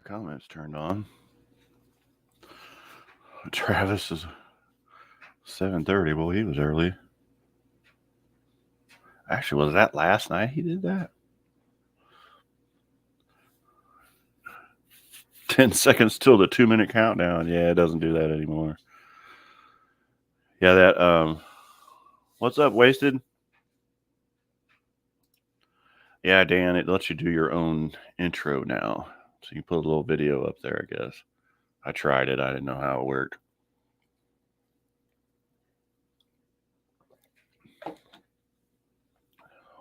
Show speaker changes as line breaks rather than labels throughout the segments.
comments turned on. Travis is 7:30. Well, he was early. Actually, was that last night he did that? 10 seconds till the 2-minute countdown. Yeah, it doesn't do that anymore. Yeah, that what's up, Wasted? Yeah, Dan, it lets you do your own intro now. So you put a little video up there, I guess. I tried it. I didn't know how it worked.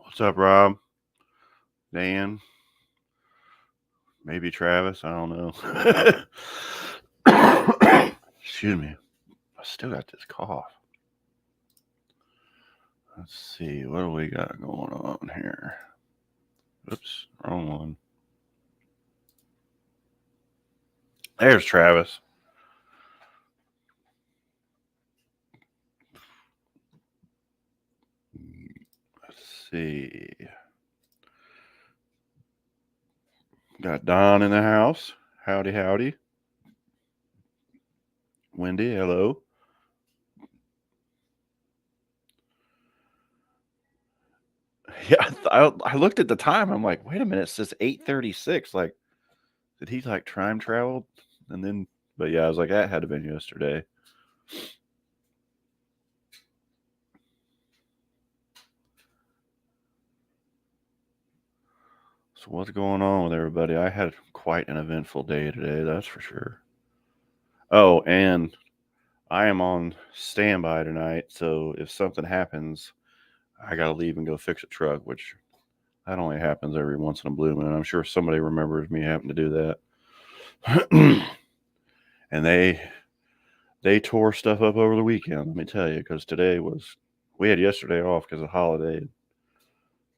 What's up, Rob? Dan? Maybe Travis? I don't know. Excuse me. I still got this cough. Let's see. What do we got going on here? Oops, wrong one. There's Travis. Let's see. Got Don in the house. Howdy, howdy. Wendy, hello. Yeah, I looked at the time. I'm like, wait a minute, it says 8:36. Like, did he like time travel? And then, but yeah, I was like, that had to have been yesterday. So what's going on with everybody? I had quite an eventful day today, that's for sure. Oh, and I am on standby tonight, so if something happens, I gotta leave and go fix a truck, which that only happens every once in a blue moon. I'm sure somebody remembers me having to do that. And they tore stuff up over the weekend, let me tell you, because we had yesterday off because of holiday.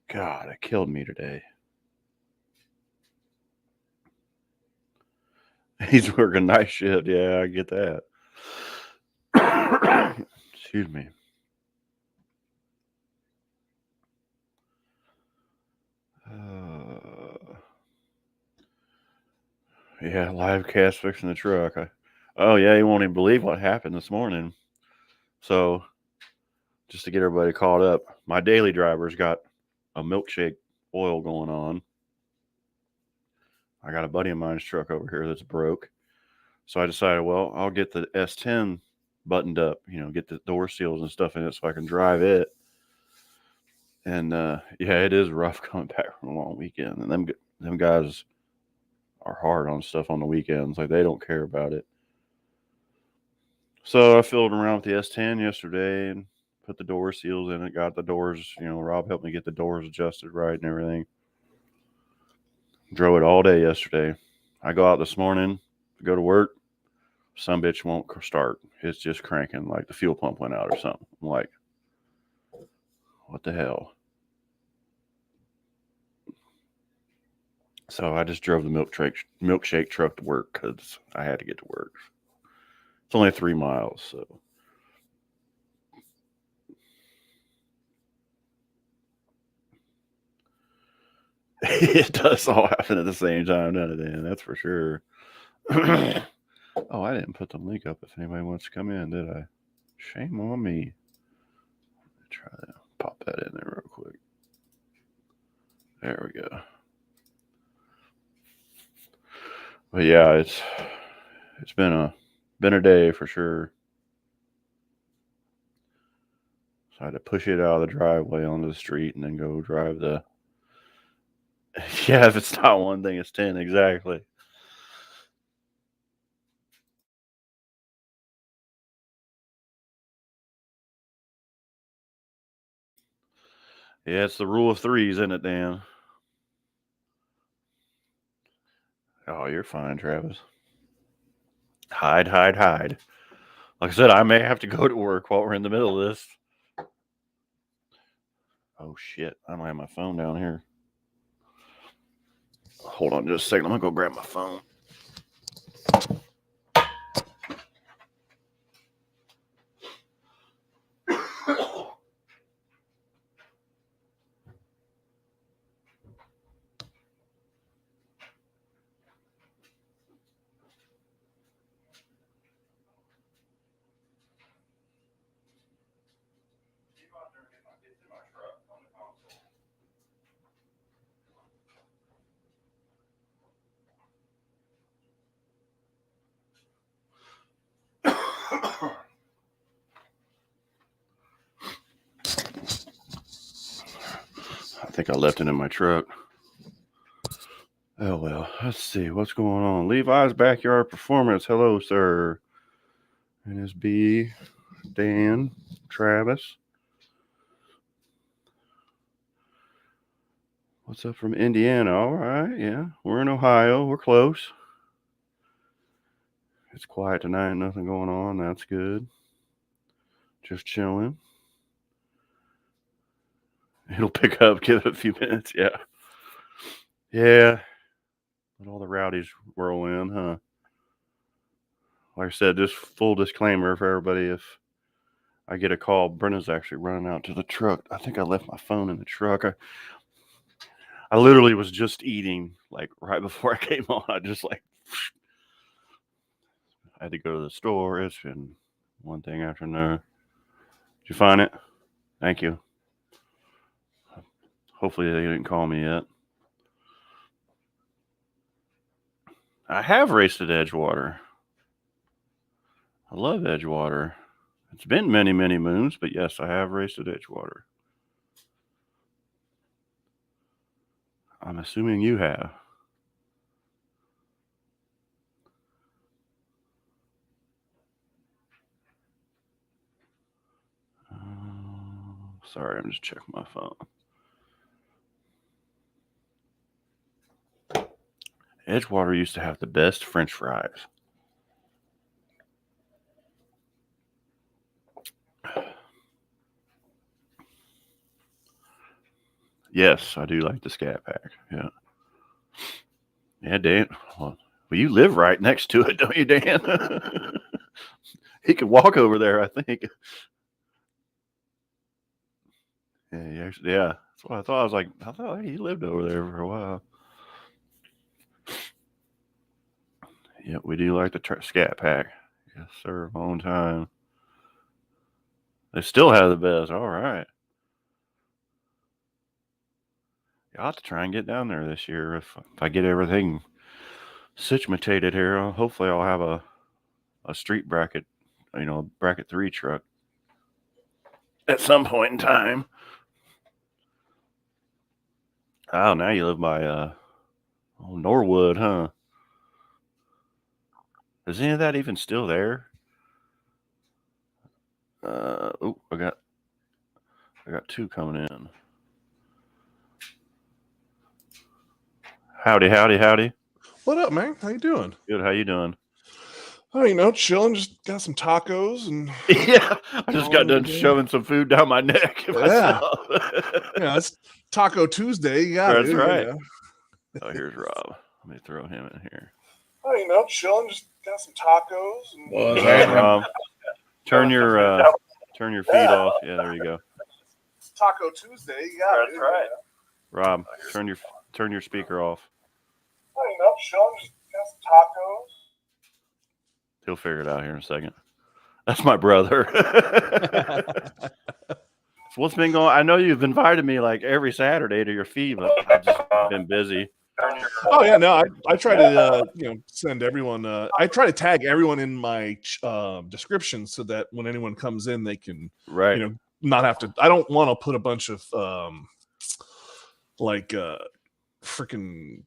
God, it killed me today. He's working night shift. Yeah, I get that. Excuse me. Yeah, live cast fixing the truck. Oh yeah, you won't even believe what happened this morning. So, just to get everybody caught up, my daily driver's got a milkshake oil going on. I got a buddy of mine's truck over here that's broke. So I decided, well, I'll get the S10 buttoned up, get the door seals and stuff in it so I can drive it. And yeah, it is rough coming back from a long weekend. And them guys are hard on stuff on the weekends. Like, they don't care about it. So I filled around with the S10 yesterday and put the door seals in it, got the doors, Rob helped me get the doors adjusted right and everything. Drove it all day yesterday. I go out this morning to go to work. Some bitch won't start. It's just cranking like the fuel pump went out or something. I'm like, what the hell? So I just drove the milkshake truck to work because I had to get to work. It's only 3 miles, so. It does all happen at the same time, doesn't it, Dan? That's for sure. Oh, I didn't put the link up if anybody wants to come in, did I? Shame on me. Try to pop that in there real quick. There we go. But yeah, it's been a day for sure. So I had to push it out of the driveway onto the street and then go drive the. Yeah, if it's not one thing, it's 10 exactly. Yeah, it's the rule of threes, isn't it, Dan? Oh, you're fine, Travis. Hide, hide, hide. Like I said, I may have to go to work while we're in the middle of this. Oh, shit. I don't have my phone down here. Hold on just a second. I'm going to go grab my phone. think I left it in my truck. Oh, well. Let's see. What's going on? Levi's Backyard Performance. Hello, sir. NSB, Dan, Travis. What's up from Indiana? All right. Yeah. We're in Ohio. We're close. It's quiet tonight. Nothing going on. That's good. Just chilling. It'll pick up. Give it a few minutes. Yeah. Yeah. Let all the rowdies whirl in, huh? Like I said, just full disclaimer for everybody. If I get a call, Brenna's actually running out to the truck. I think I left my phone in the truck. I literally was just eating like right before I came on. I just like I had to go to the store. It's been one thing after another. Did you find it? Thank you. Hopefully they didn't call me yet. I have raced at Edgewater. I love Edgewater. It's been many, many moons, but yes, I have raced at Edgewater. I'm assuming you have. Sorry, I'm just checking my phone. Edgewater used to have the best French fries. Yes, I do like the Scat Pack. Yeah. Yeah, Dan. Well, you live right next to it, don't you, Dan? He could walk over there, I think. Yeah, that's what I thought. I was like, I thought he lived over there for a while. Yeah, we do like the Scat Pack. Yes, sir. Long time. They still have the best. All right. I'll have to try and get down there this year if I get everything situated here. Hopefully, I'll have a street bracket, bracket 3 truck at some point in time. Oh, now you live by Norwood, huh? Is any of that even still there? I got 2 coming in. Howdy.
What up, man? How you doing?
Good. How you doing?
Oh, chilling. Just got some tacos and
yeah, I just got done shoving some food down my neck.
Yeah, it's Taco Tuesday. You got
That's
it.
right. Oh, here's Rob. Let me throw him in here.
Oh, chilling. Just got some tacos.
And... Rob, turn your feed off. Yeah, there you go.
Taco Tuesday. You got it.
That's right. Rob, turn your speaker off.
Oh, chilling. Just got some tacos.
He'll figure it out here in a second. That's my brother. So what's been going on? I know you've invited me like every Saturday to your feed, but I've just been busy.
Oh yeah, no, I try to send everyone. I try to tag everyone in my description so that when anyone comes in, they can not have to. I don't want to put a bunch of freaking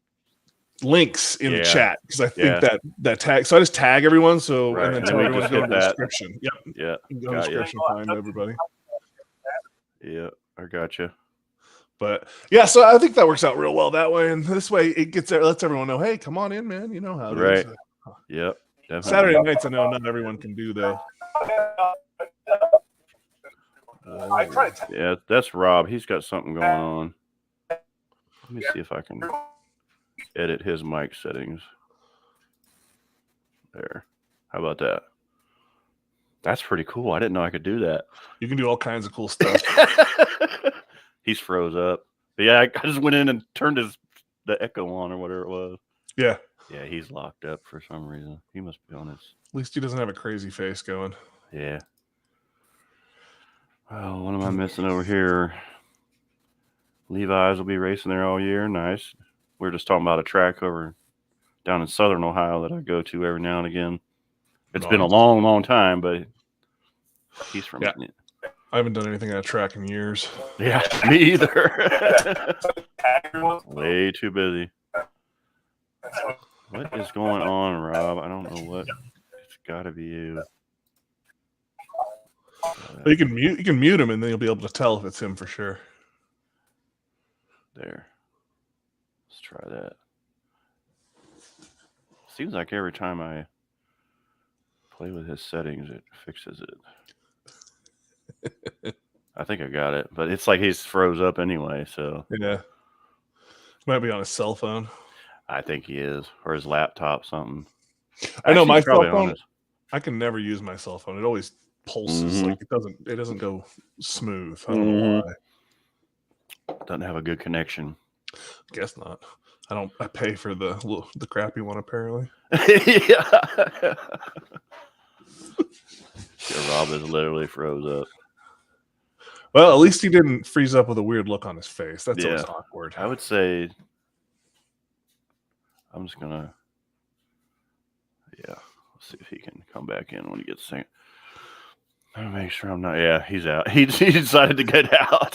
links in the chat because I think that tag. So I just tag everyone. So and then tell everyone to go to the description. Yep.
Yeah.
Go to the description. Find everybody.
Yeah, I gotcha.
But yeah, so I think that works out real well that way, and this way it lets everyone know, hey, come on in, man. You know how it is.
Yep. Definitely.
Saturday nights, I know not everyone can do though.
Yeah, that's Rob. He's got something going on. Let me see if I can edit his mic settings. There. How about that? That's pretty cool. I didn't know I could do that.
You can do all kinds of cool stuff.
He's froze up. But yeah, I just went in and turned the echo on or whatever it was.
Yeah.
Yeah, he's locked up for some reason. He must be on his...
At least he doesn't have a crazy face going.
Yeah. Well, what am I missing over here? Levi's will be racing there all year. Nice. We're just talking about a track over down in southern Ohio that I go to every now and again. It's been a long, long time, but he's from
I haven't done anything on track in years.
Yeah, me either. Way too busy. What is going on, Rob? I don't know what. It's got to be you.
You can mute him, and then you'll be able to tell if it's him for sure.
There. Let's try that. Seems like every time I play with his settings, it fixes it. I think I got it, but it's like he's froze up anyway. So
yeah, might be on his cell phone.
I think he is, or his laptop, something.
I know my cell phone. I can never use my cell phone. It always pulses. Like it doesn't go smooth. I don't know why.
Doesn't have a good connection.
Guess not. I pay for the crappy one apparently.
Yeah. Rob is literally froze up.
Well, at least he didn't freeze up with a weird look on his face. That's always awkward.
I would say I'm just gonna let's see if he can come back in when he gets a second. I'm gonna make sure I'm not. Yeah, he's out. He decided to get out.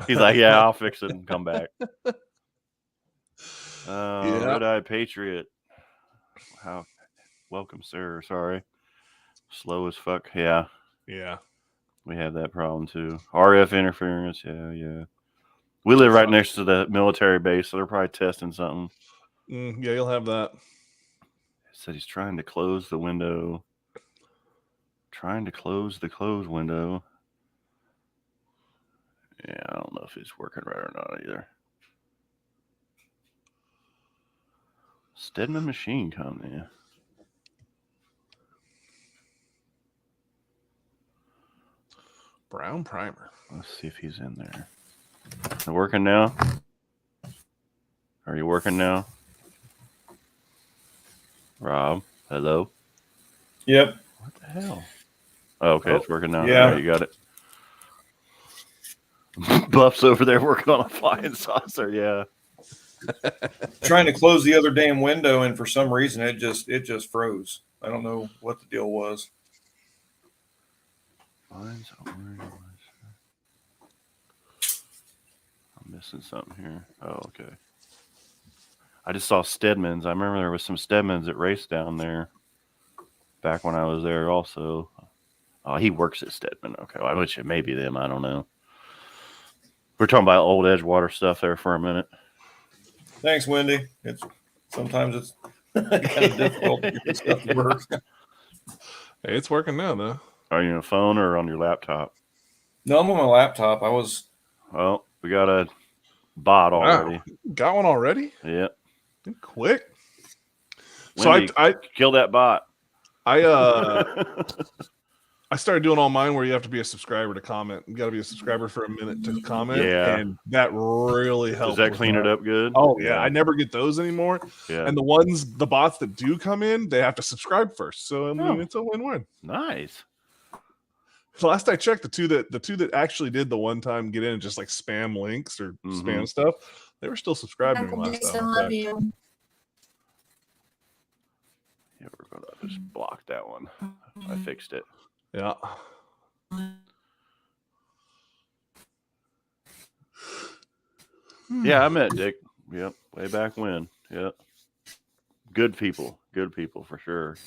He's like, yeah, I'll fix it and come back. Red-Eye Patriot. How? Welcome, sir. Sorry. Slow as fuck. Yeah.
Yeah.
We have that problem too. RF interference. Yeah. We live right next to the military base, so they're probably testing something.
Yeah, you'll have that.
He said he's trying to close the window. Trying to close the close window. Yeah, I don't know if it's working right or not either. Stedman Machine Company.
Brown primer.
Let's see if he's in there. Is it working now? Are you working now? Rob, hello?
Yep.
What the hell? Oh, okay, it's working now.
Yeah.
Right, you got it. Buff's over there working on a flying saucer. Yeah.
Trying to close the other damn window, and for some reason it just froze. I don't know what the deal was.
Mine's orange. I'm missing something here. Oh, okay. I just saw Stedman's. I remember there was some Stedman's that raced down there back when I was there also. Oh, he works at Stedman. Okay, well, which it may be them. I don't know. We're talking about old Edgewater stuff there for a minute.
Thanks, Wendy. Sometimes it's kind of difficult to get this stuff to work.
Hey, it's working now, though.
Are you on a phone or on your laptop?
No, I'm on my laptop.
Well, we got a bot already.
Wow. Got one already?
Yep.
Quick.
Wendy,
so I
kill that bot.
I started doing all mine where you have to be a subscriber to comment. You got to be a subscriber for a minute to comment.
Yeah.
And that really helps.
Does that clean it up good?
Oh, yeah. I never get those anymore.
Yeah.
And the bots that do come in, they have to subscribe first. So, I mean, it's a win-win.
Nice.
Last I checked, the two that actually did the one time get in and just like spam links or spam stuff, they were still subscribing last time.
I love you.
Yeah, we're going to just block that one. I fixed it.
Yeah.
Yeah, I met Dick. Yep. Way back when. Yep. Good people for sure.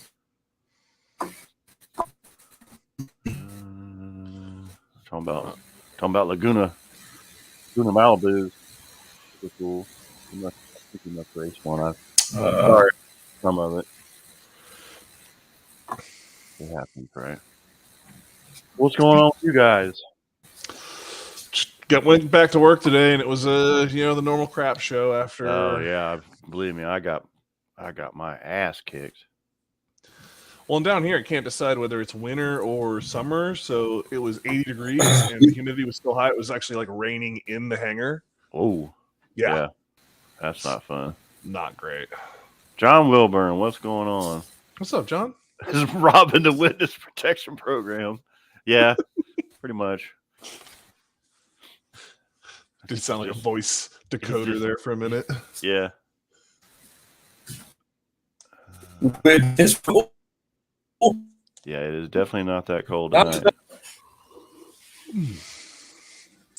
Talking about Laguna Malibu. Super cool. I think you must race one. Sorry, some of it. It happens, right? What's going on with you guys?
Went back to work today, and it was the normal crap show after.
Oh yeah, believe me, I got my ass kicked.
Well, and down here, I can't decide whether it's winter or summer. So it was 80 degrees, and the humidity was still high. It was actually like raining in the hangar.
Oh,
yeah.
That's not fun.
Not great.
John Wilburn, what's going on?
What's up, John?
Is robbing the witness protection program. Yeah, pretty much.
Did sound like a voice decoder there for a minute.
Yeah.
It's cool.
Yeah, it is definitely not that cold tonight.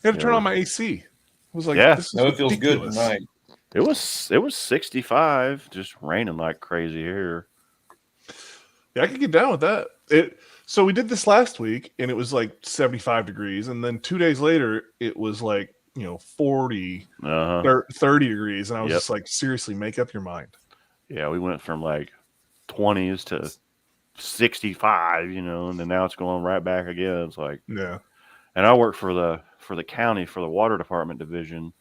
I had to turn on my AC. I was like,
Yeah.
this is
No, it feels good
ridiculous.
tonight.
It was 65, just raining like crazy here.
Yeah, I could get down with that. So we did this last week, and it was like 75 degrees, and then 2 days later, it was like 40, 30 degrees, and I was just like, seriously, make up your mind.
Yeah, we went from like 20s to 65, and then now it's going right back again. It's like,
yeah.
And I work for the county, for the water department division,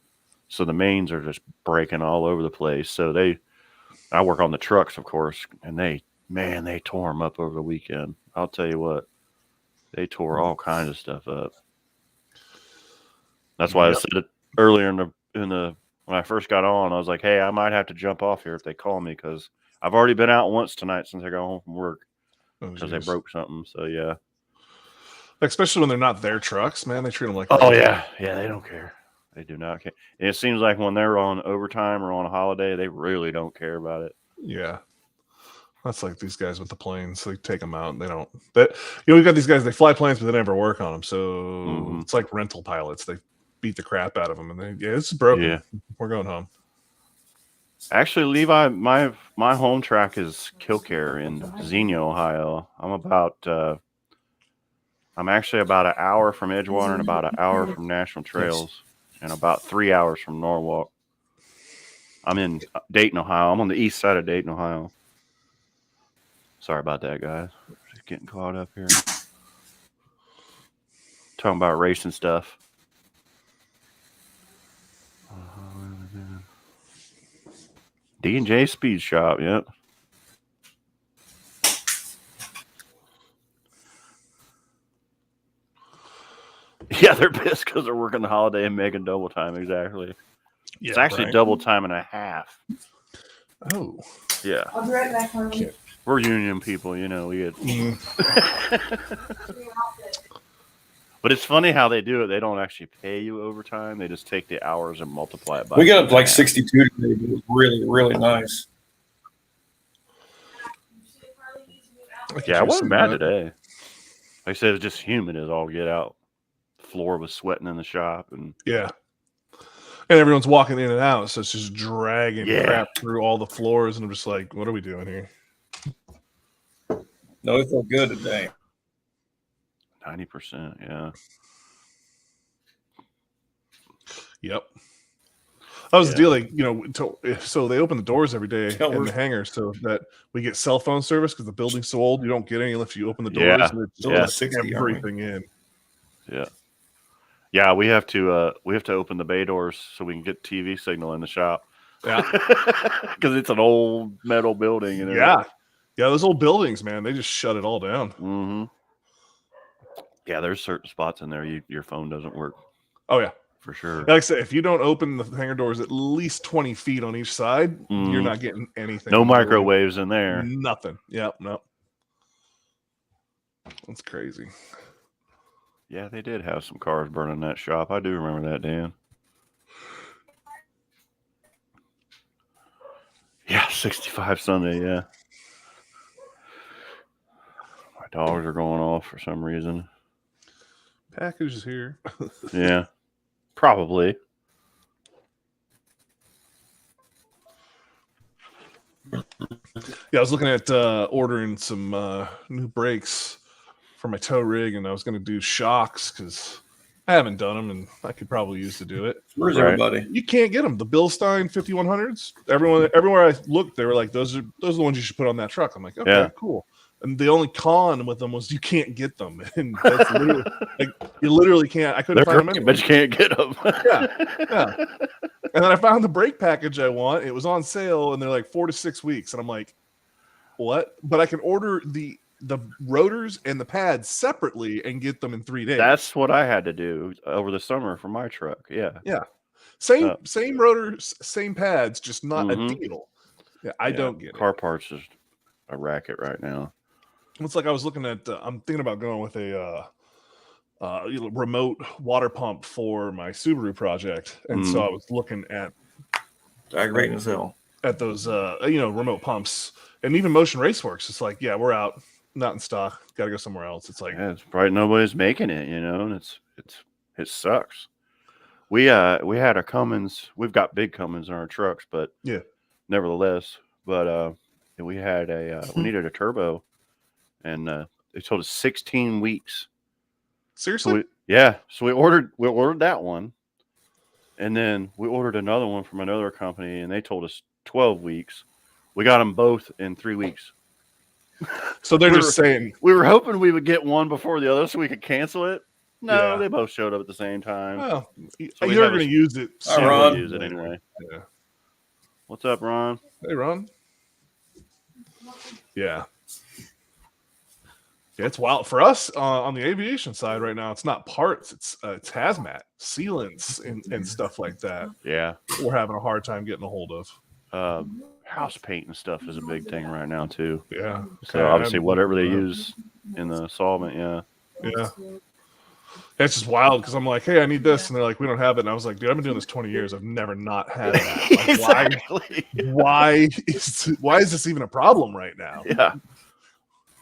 so the mains are just breaking all over the place. So I work on the trucks, of course, and they tore them up over the weekend. I'll tell you what, they tore all kinds of stuff up. That's why I said it earlier in the when I first got on. I was like, hey, I might have to jump off here if they call me, because I've already been out once tonight since I got home from work because they broke something. So yeah,
especially when they're not their trucks, man. They treat them like
yeah, they don't care. They do not care. And it seems like when they're on overtime or on a holiday, they really don't care about it.
Yeah. That's like these guys with the planes. They take them out and they don't. We've got these guys, they fly planes, but they never work on them. So it's like rental pilots. They beat the crap out of them. And this is broken. Yeah. We're going home.
Actually, Levi, my home track is Killcare in Xenia, Ohio. I'm actually about an hour from Edgewater and about an hour from National Trails and about 3 hours from Norwalk. I'm in Dayton, Ohio. I'm on the east side of Dayton, Ohio. Sorry about that, guys. Just getting caught up here. Talking about racing stuff. D&J Speed Shop, yep. Yeah, they're pissed because they're working the holiday and making double time, exactly. Yeah, it's actually double time and a half.
Oh.
Yeah.
I'll be right back, Harley.
We're union people, we get... But it's funny how they do it. They don't actually pay you overtime. They just take the hours and multiply it by...
We got up to like 62 today, but it was really, really nice.
Yeah, it wasn't bad today. Like I said, it's just humid as all get out. The floor was sweating in the shop. And
and everyone's walking in and out, so it's just dragging crap through all the floors. And I'm just like, what are we doing here?
No, it felt good today.
90%, yeah.
Yep. That was the deal. Like, so they open the doors every day in the hangar so that we get cell phone service because the building's so old. You don't get any unless you open the doors. And it's
60,
everything in.
Yeah. Yeah, we have to open the bay doors so we can get TV signal in the shop.
Yeah.
Because it's an old metal building. And
yeah, those old buildings, man, they just shut it all down.
Mm-hmm. Yeah, there's certain spots in there your phone doesn't work.
Oh, yeah.
For sure.
Like I said, if you don't open the hangar doors at least 20 feet on each side, you're not getting anything.
No microwaves in there.
Nothing. Yep, no. That's crazy.
Yeah, they did have some cars burning that shop. I do remember that, Dan. Yeah, 65 Sunday, yeah. My dogs are going off for some reason.
Package is here.
Yeah, probably.
Yeah, I was looking at ordering some new brakes for my tow rig, and I was going to do shocks because I haven't done them, and I could probably use to do it.
Where's everybody?
You can't get them. The Bilstein 5100s. Everywhere I looked, they were like, those are the ones you should put on that truck. I'm like, okay, cool. And the only con with them was you can't get them, and that's literally you literally can't. I couldn't find them anywhere.
But you can't get them.
yeah. And then I found the brake package I want. It was on sale, and they're like 4 to 6 weeks, and I'm like, what? But I can order the rotors and the pads separately and get them in 3 days.
That's what I had to do over the summer for my truck. Yeah.
Same rotors, same pads, just not a deal. Yeah, I don't get it.
Car parts is a racket right now.
It's like I was looking at. I'm thinking about going with a remote water pump for my Subaru project, and so I was looking at
aggravating as hell
at those remote pumps, and even Motion Raceworks. It's like, yeah, we're out, not in stock. Got to go somewhere else. It's like,
it's probably nobody's making it, and it sucks. We had a Cummins. We've got big Cummins in our trucks, but
Yeah.
nevertheless, but we had we needed a turbo, and they told us 16 weeks.
Seriously?
So we ordered that one, and then we ordered another one from another company, and they told us 12 weeks. We got them both in 3 weeks.
So they're just saying
we were hoping we would get one before the other so we could cancel it. No,
Yeah.
they both showed up at the same time.
Well,
So
you're going to use it.
All right, Ron.
We'll use it anyway.
Yeah.
What's up, Ron?
Hey, Ron. Yeah. Yeah, it's wild for us on the aviation side right now. It's not parts; it's hazmat, sealants, and stuff like that.
Yeah,
We're having a hard time getting a hold of.
House paint and stuff is a big thing right now too.
Yeah.
So obviously, whatever they use in the solvent,
yeah. It's just wild because I'm like, hey, I need this, and they're like, we don't have it. And I was like, dude, I've been doing this 20 years. I've never not had that. Like,
exactly.
Why is this even a problem right now?
Yeah.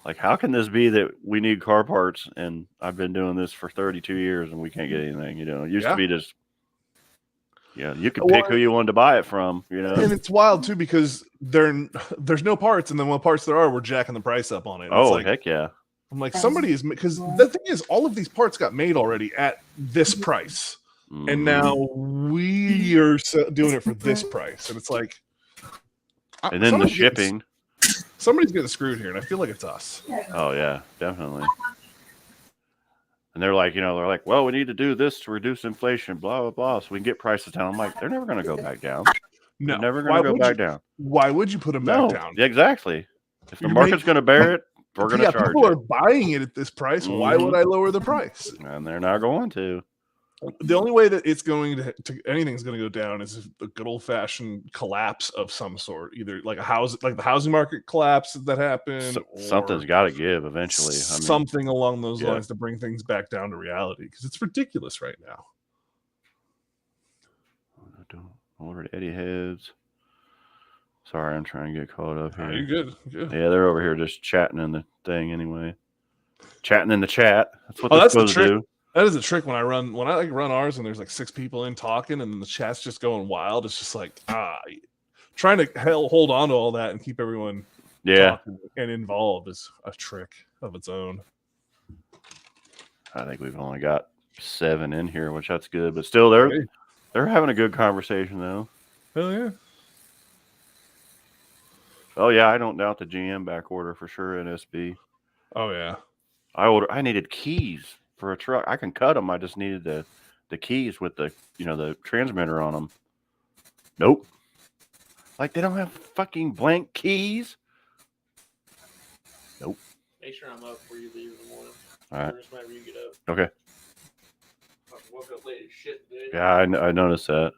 Like, how can this be that we need car parts and I've been doing this for 32 years and we can't get anything? You know, it used to be just, you could pick who you wanted to buy it from, you know.
And it's wild too because there's no parts, and then what parts there are, we're jacking the price up on it.
Oh, heck yeah.
I'm like, somebody is, because the thing is, all of these parts got made already at this price, and now we are doing it for this price, and it's like,
and then the shipping.
Somebody's getting screwed here, and I feel like it's us.
Oh yeah, definitely. And they're like, well, we need to do this to reduce inflation, blah blah blah, so we can get prices down. I'm like, they're never going to go back down.
No,
they're never going to go back down.
Why would you put them back down?
Exactly. If the market's going to bear it, we're going to charge.
People are buying it at this price. Why would I lower the price?
And they're not going to.
The only way that it's going to anything's going to go down is a good old fashioned collapse of some sort, either like the housing market collapse that happened.
Something's got to give eventually.
Something along those lines to bring things back down to reality, because it's ridiculous right now.
Ordered Eddie heads. Sorry, I'm trying to get caught up here.
You're good.
Yeah, they're over here just chatting in the thing anyway. Chatting in the chat. That's what they're
that's
supposed to do.
That is a trick when I run ours and there's like 6 people in talking and the chat's just going wild. It's just like trying to hold on to all that and keep everyone talking and involved is a trick of its own.
I think we've only got 7 in here, which that's good, but still they're having a good conversation though.
Hell yeah.
Oh yeah, I don't doubt the GM back order for sure in SB.
Oh yeah.
I needed keys for a truck. I can cut them. I just needed the keys with the the transmitter on them. Nope. Like they don't have fucking blank keys. Nope.
Make sure I'm up before you leave in the morning.
All right.
Just whenever you get up.
Okay.
I woke up late as shit today.
Yeah, I noticed that.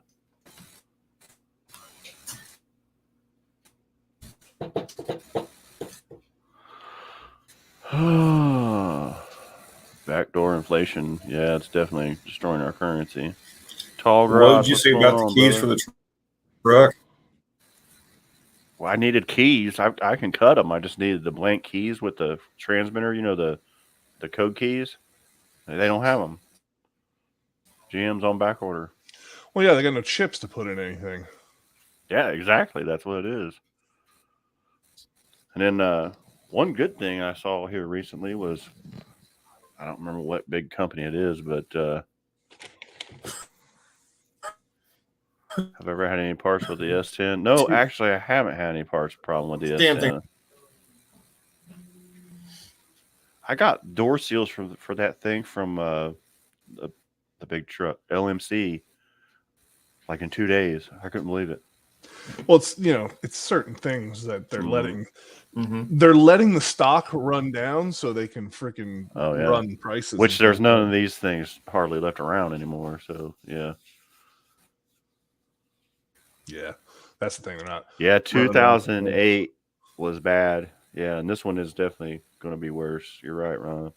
Backdoor inflation. Yeah, it's definitely destroying our currency. Tall garage.
What did you say about the keys for the truck?
Well, I needed keys. I can cut them. I just needed the blank keys with the transmitter. The code keys. They don't have them. GM's on back order.
Well, yeah, they got no chips to put in anything.
Yeah, exactly. That's what it is. And then one good thing I saw here recently was, I don't remember what big company it is, but have I ever had any parts with the S10? No, actually, I haven't had any parts problem with the S10. Thing. I got door seals for that thing from the big truck, LMC, like in 2 days. I couldn't believe it.
Well, it's certain things that they're letting. Mm-hmm. They're letting the stock run down so they can freaking run prices.
Which there's none of these things hardly left around anymore. So yeah,
that's the thing. They're not.
Yeah, 2008 was bad. Yeah, and this one is definitely going to be worse. You're right, Ron.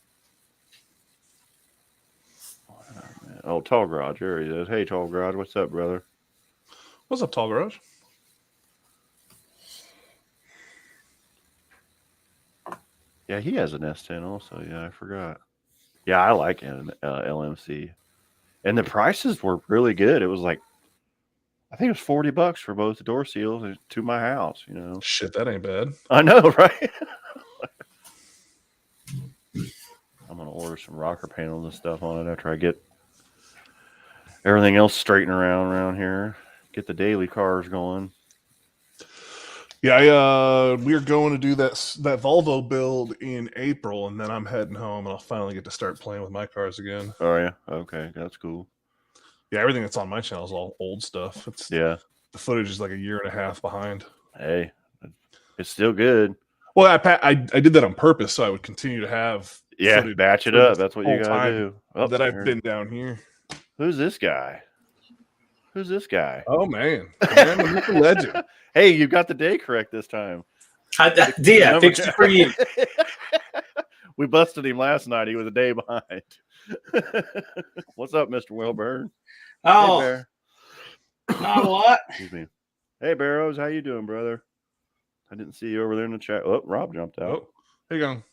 Oh, Tall Garage. There he is. Hey, Tall Garage. What's up, brother?
What's up, Tall Garage?
Yeah, he has an S10 also. Yeah, I forgot. Yeah, I like an LMC. And the prices were really good. It was like, I think it was $40 for both the door seals to my house, you know.
Shit, that ain't bad.
I know, right? I'm going to order some rocker panels and stuff on it after I get everything else straightened around here. Get the daily cars going.
Yeah, we're going to do that Volvo build in April, and then I'm heading home, and I'll finally get to start playing with my cars again.
Oh yeah, okay, that's cool.
Yeah, everything that's on my channel is all old stuff.
Yeah,
the footage is like a year and a half behind.
Hey, it's still good.
Well, I did that on purpose, so I would continue to have
batch it up. That's what you gotta do.
Oh, that I've been down here.
Who's this guy? Who's this guy?
Oh man, the legend.
Hey, you got the day correct this time.
I did. I fixed it for you.
We busted him last night. He was a day behind. What's up, Mr. Wilburn?
Oh,
hey,
not a lot.
Excuse me. Hey, Barrows, how you doing, brother? I didn't see you over there in the chat. Oh, Rob jumped out.
Oh, how you
going?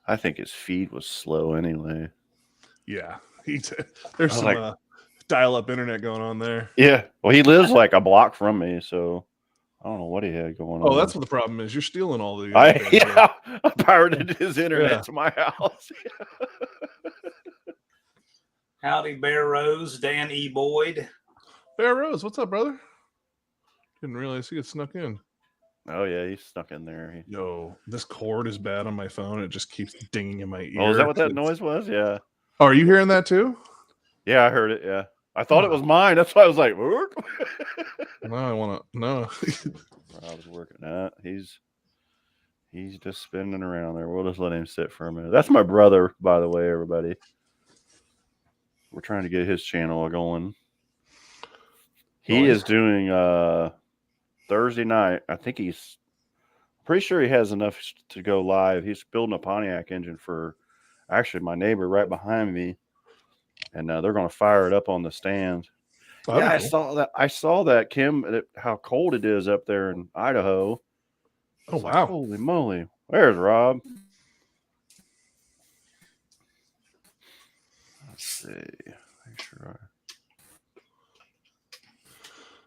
I think his feed was slow anyway.
Yeah, there's some dial-up internet going on there.
Yeah, well, he lives like a block from me, so I don't know what he had going on.
Oh, that's what the problem is. You're stealing all the.
I pirated his internet to my house.
Howdy, Bear Rose, Dan E. Boyd.
Bear Rose, what's up, brother? Didn't realize he got snuck in.
Oh yeah, he's stuck in there.
Yo, this cord is bad on my phone. It just keeps dinging in my ear.
Oh, is that what that noise was? Yeah.
Oh, are you hearing that too?
Yeah, I heard it. Yeah, I thought it was mine. That's why I was like,
no, I want to. No.
I was working that. He's just spinning around there. We'll just let him sit for a minute. That's my brother, by the way, everybody. We're trying to get his channel going. He is doing Thursday night. I think he's pretty sure he has enough to go live. He's building a Pontiac engine for actually my neighbor right behind me, and they're going to fire it up on the stand. Oh, yeah, cool. I saw that, Kim, how cold it is up there in Idaho.
Oh, wow.
Holy moly. There's Rob. Let's see. Make sure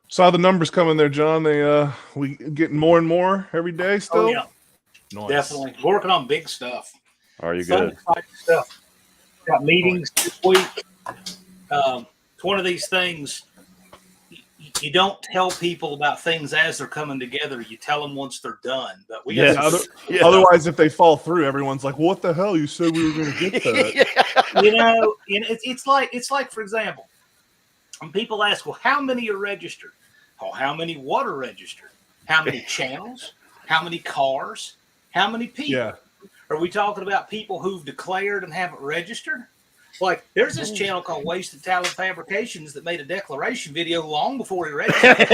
saw the numbers coming there, John. We getting more and more every day still.
Oh, yeah.
Nice.
Definitely working on big stuff.
Are you good?
Stuff. Got meetings this week. It's one of these things. You don't tell people about things as they're coming together. You tell them once they're done. But we
otherwise, if they fall through, everyone's like, "What the hell? You said we were going to get that."
You know, it's like, for example, when people ask, "Well, how many are registered?" Oh, how many what are registered? How many channels? How many cars? How many people?
Yeah.
Are we talking about people who've declared and haven't registered? Like, there's this channel called Wasted Talent Fabrications that made a declaration video long before he registered.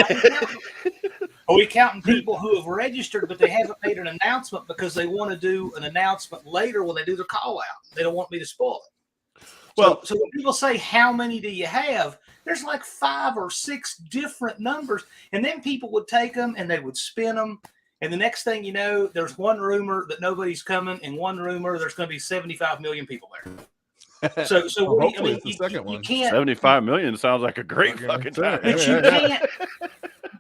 Are we counting people who have registered, but they haven't made an announcement because they want to do an announcement later when they do their call out? They don't want me to spoil it. Well, so when people say, how many do you have? There's like 5 or 6 different numbers. And then people would take them and they would spin them. And the next thing you know, there's one rumor that nobody's coming, and one rumor there's going to be 75 million people there. So
well, you
can't.
75 million sounds like a great fucking time.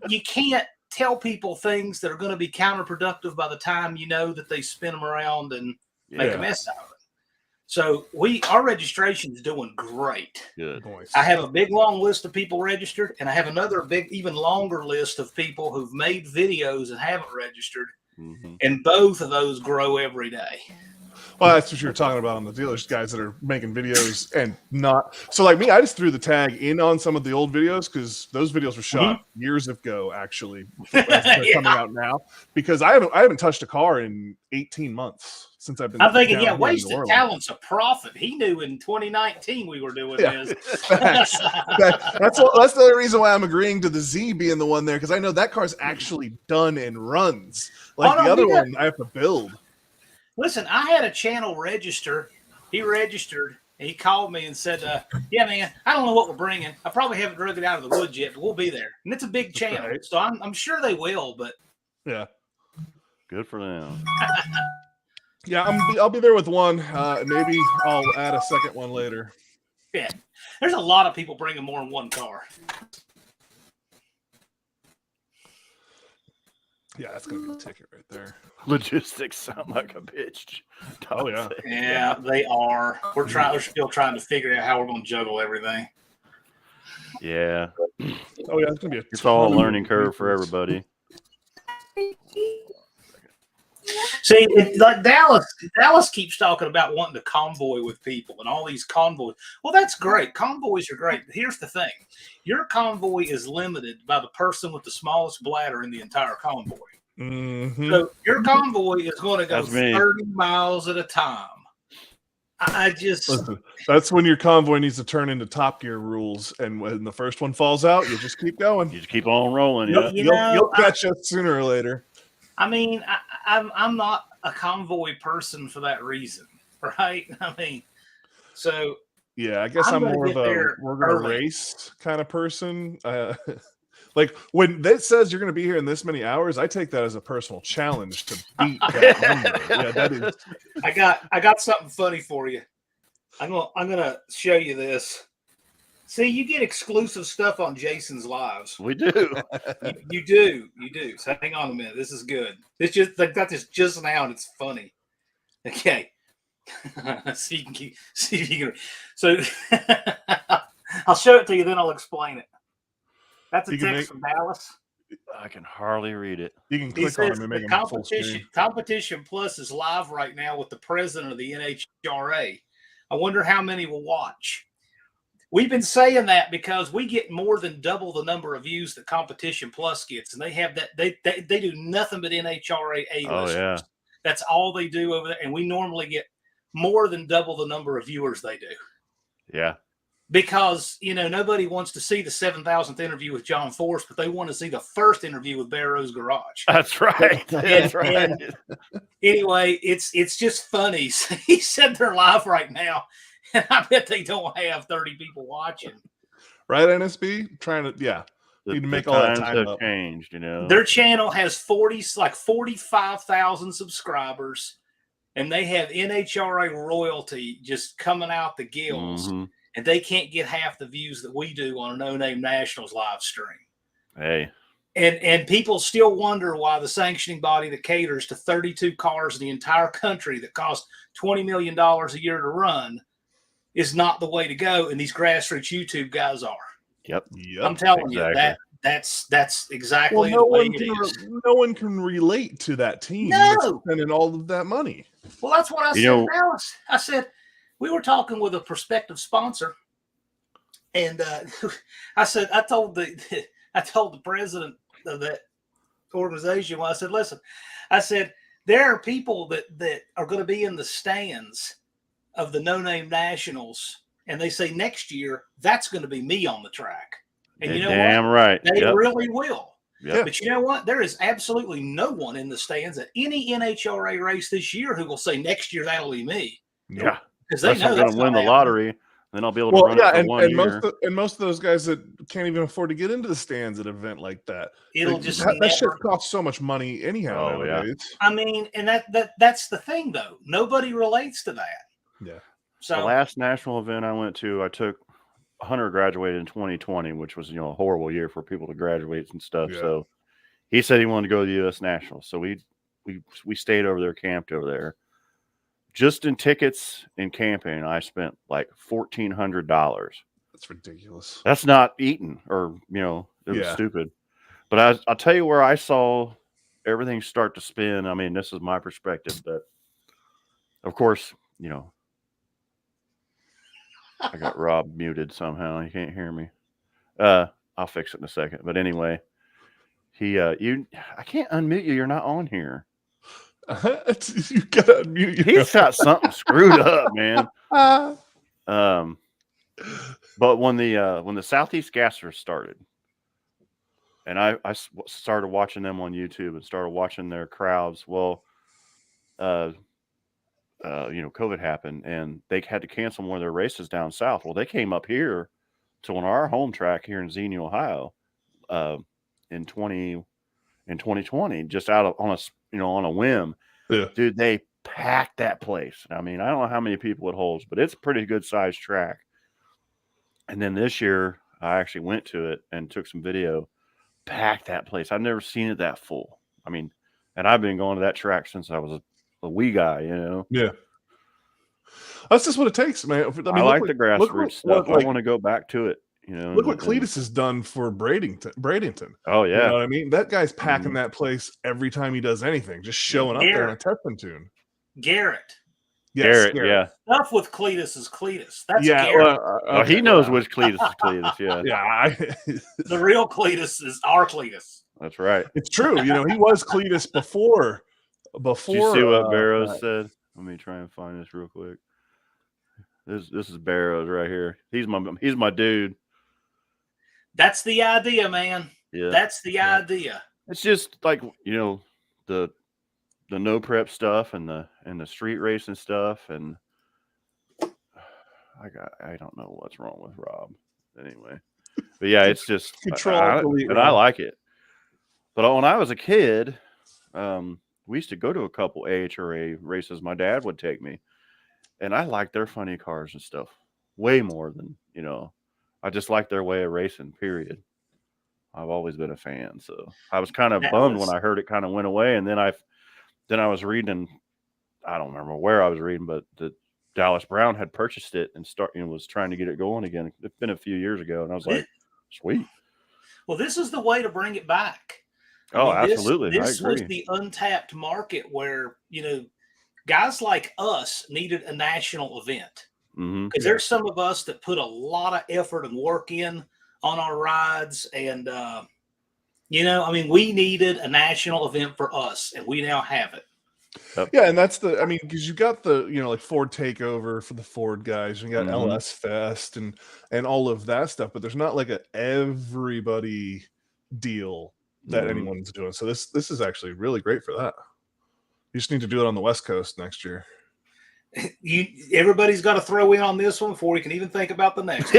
You can't tell people things that are going to be counterproductive by the time you know that they spin them around and make a mess out of it. So our registration is doing great.
Good.
I have a big long list of people registered, and I have another big, even longer list of people who've made videos and haven't registered. Mm-hmm. And both of those grow every day.
Well, that's what you were talking about on the dealers, guys that are making videos and not. So like me, I just threw the tag in on some of the old videos because those videos were shot years ago, actually. They're coming out now because I haven't touched a car in 18 months since I've been.
I'm thinking, Wasted Talent's a prophet. He knew in 2019 we were doing this.
That's the only reason why I'm agreeing to the Z being the one there, because I know that car's actually done and runs. Like the other one, I have to build.
Listen, I had a channel register. He registered, and he called me and said, yeah, man, I don't know what we're bringing. I probably haven't drug it out of the woods yet, but we'll be there. And it's a big channel, right. So I'm sure they will, but.
Yeah.
Good for them.
Yeah, I'll be there with one. Maybe I'll add a second one later.
Yeah, there's a lot of people bringing more than one car.
Yeah, that's gonna be a ticket right there.
Logistics sound like a bitch.
Oh, yeah.
Yeah, they are. We're still trying to figure out how we're going to juggle everything.
Yeah,
Oh yeah, it's gonna be
it's all a
ton of
learning curve for
vehicles.
everybody.
See, like Dallas keeps talking about wanting to convoy with people and all these convoys. Well, that's great. Convoys are great. But here's the thing: your convoy is limited by the person with the smallest bladder in the entire convoy.
Mhm.
So your convoy is going to go
That's me.
30 miles at a time. I just
Listen, that's when your convoy needs to turn into Top Gear rules, and when the first one falls out, you just keep going.
You just keep on rolling.
Yep.
Yeah.
You'll catch us sooner or later.
I mean, I'm not a convoy person for that reason, right? I mean, so
Yeah, I guess
I'm
I'm
gonna
more of
get
a
there
we're gonna
early.
race kind of person. Like when that says you're gonna be here in this many hours, I take that as a personal challenge to beat that number. Yeah, that is.
I got something funny for you. I'm gonna show you this. See, you get exclusive stuff on Jason's lives.
We do.
You do. So hang on a minute. This is good. They got this just now, and it's funny. Okay. see if you can. So I'll show it to you, then I'll explain it. That's a
You can
text from Dallas.
I can hardly read it.
You can
He
click on
says
them and
the
make them full screen.
Competition Plus is live right now with the president of the NHRA. I wonder how many will watch. We've been saying that because we get more than double the number of views that Competition Plus gets, and they have that they do nothing but NHRA
Oh,
listeners.
yeah.
That's all they do over there, and we normally get more than double the number of viewers they do.
Yeah.
Because, nobody wants to see the 7,000th interview with John Force, but they want to see the first interview with Barrow's Garage.
That's right. That's right.
And anyway, it's just funny. He said they're live right now, and I bet they don't have 30 people watching.
Right, NSB? Trying to, yeah. Need to make all that
times
time
have
up.
changed,
Their channel has 45,000 subscribers, and they have NHRA royalty just coming out the gills.
Mhm.
And they can't get half the views that we do on a No Name Nationals live stream.
Hey.
And people still wonder why the sanctioning body that caters to 32 cars in the entire country that cost $20 million a year to run is not the way to go. And these grassroots YouTube guys are.
Yep.
I'm telling you that's exactly the way it is.
No one can relate to that team.
No.
That's spending all of that money.
Well, that's what I said to Dallas. I said, we were talking with a prospective sponsor, and I said, I told the president of that organization, well, I said, listen, I said, there are people that are going to be in the stands of the No Name Nationals, and they say next year that's going to be me on the track. And you know
damn
what?
right.
They really will.
Yep.
But you know what? There is absolutely no one in the stands at any NHRA race this year who will say next year that'll be me.
Yeah.
Because they know
I'm
that's
going to win the
happening.
lottery, then I'll be able to run it for 1 year.
Most of those guys that can't even afford to get into the stands at an event like that.
It'll
that shit costs so much money anyhow.
Oh,
nowadays.
I mean, and that's the thing though. Nobody relates to that.
Yeah.
So
the last national event I went to, I took Hunter graduated in 2020, which was a horrible year for people to graduate and stuff.
Yeah.
So he said he wanted to go to the U.S. Nationals, so we stayed over there, camped over there. Just in tickets and camping, I spent like $1,400.
That's ridiculous.
That's not eating, or it was stupid. But I'll tell you where I saw everything start to spin. I mean, this is my perspective, but of course, I got Rob muted somehow. He can't hear me. I'll fix it in a second. But anyway, I can't unmute you. You're not on here.
You gotta unmute.
He's got something screwed up, man. But when the Southeast Gassers started, and I started watching them on YouTube and started watching their crowds. Well, COVID happened and they had to cancel one of their races down south. Well, they came up here to on our home track here in Xenia, Ohio, in 2020, just on a whim.
Yeah.
Dude, they packed that place. I mean, I don't know how many people it holds, but it's a pretty good sized track. And then this year, I actually went to it and took some video. Packed that place. I've never seen it that full. I mean, and I've been going to that track since I was a wee guy, you know.
Yeah. That's just what it takes, man. I mean,
I like the grassroots stuff. I want to go back to it. You know,
look what Cletus has done for Bradenton.
Oh yeah,
you know what I mean? That guy's packing that place every time he does anything, just showing up there in a testing tune.
Garrett.
Yes, Garrett, yeah.
Stuff with Cletus is Cletus. That's
yeah.
Garrett.
He knows which Cletus is Cletus. Yeah,
yeah.
The real Cletus is our Cletus.
That's right.
It's true. You know, he was Cletus before.
Did you see what Barrows said? Let me try and find this real quick. This is Barrows right here. He's my dude.
That's the idea, man.
Yeah,
that's the idea.
It's just like, you know, the no prep stuff and the street racing stuff, and I don't know what's wrong with Rob anyway, but yeah, it's just I like it. But when I was a kid, we used to go to a couple AHRA races. My dad would take me, and I liked their funny cars and stuff way more than, you know, I just like their way of racing, period. I've always been a fan. So I was kind of bummed when I heard it kind of went away. And then I was reading, I don't remember where I was reading, but the Dallas Brown had purchased it and was trying to get it going again. It's been a few years ago. And I was like, sweet.
Well, this is the way to bring it back.
Absolutely.
This was the untapped market where, you know, guys like us needed a national event. Because there's some of us that put a lot of effort and work in on our rides. And, you know, I mean, we needed a national event for us, and we now have it.
Yep. Yeah, and that's because you got the, you know, like Ford Takeover for the Ford guys, and you got LS Fest and all of that stuff, but there's not like a everybody deal that anyone's doing. So this is actually really great for that. You just need to do it on the West Coast next year.
Everybody's got to throw in on this one before we can even think about the next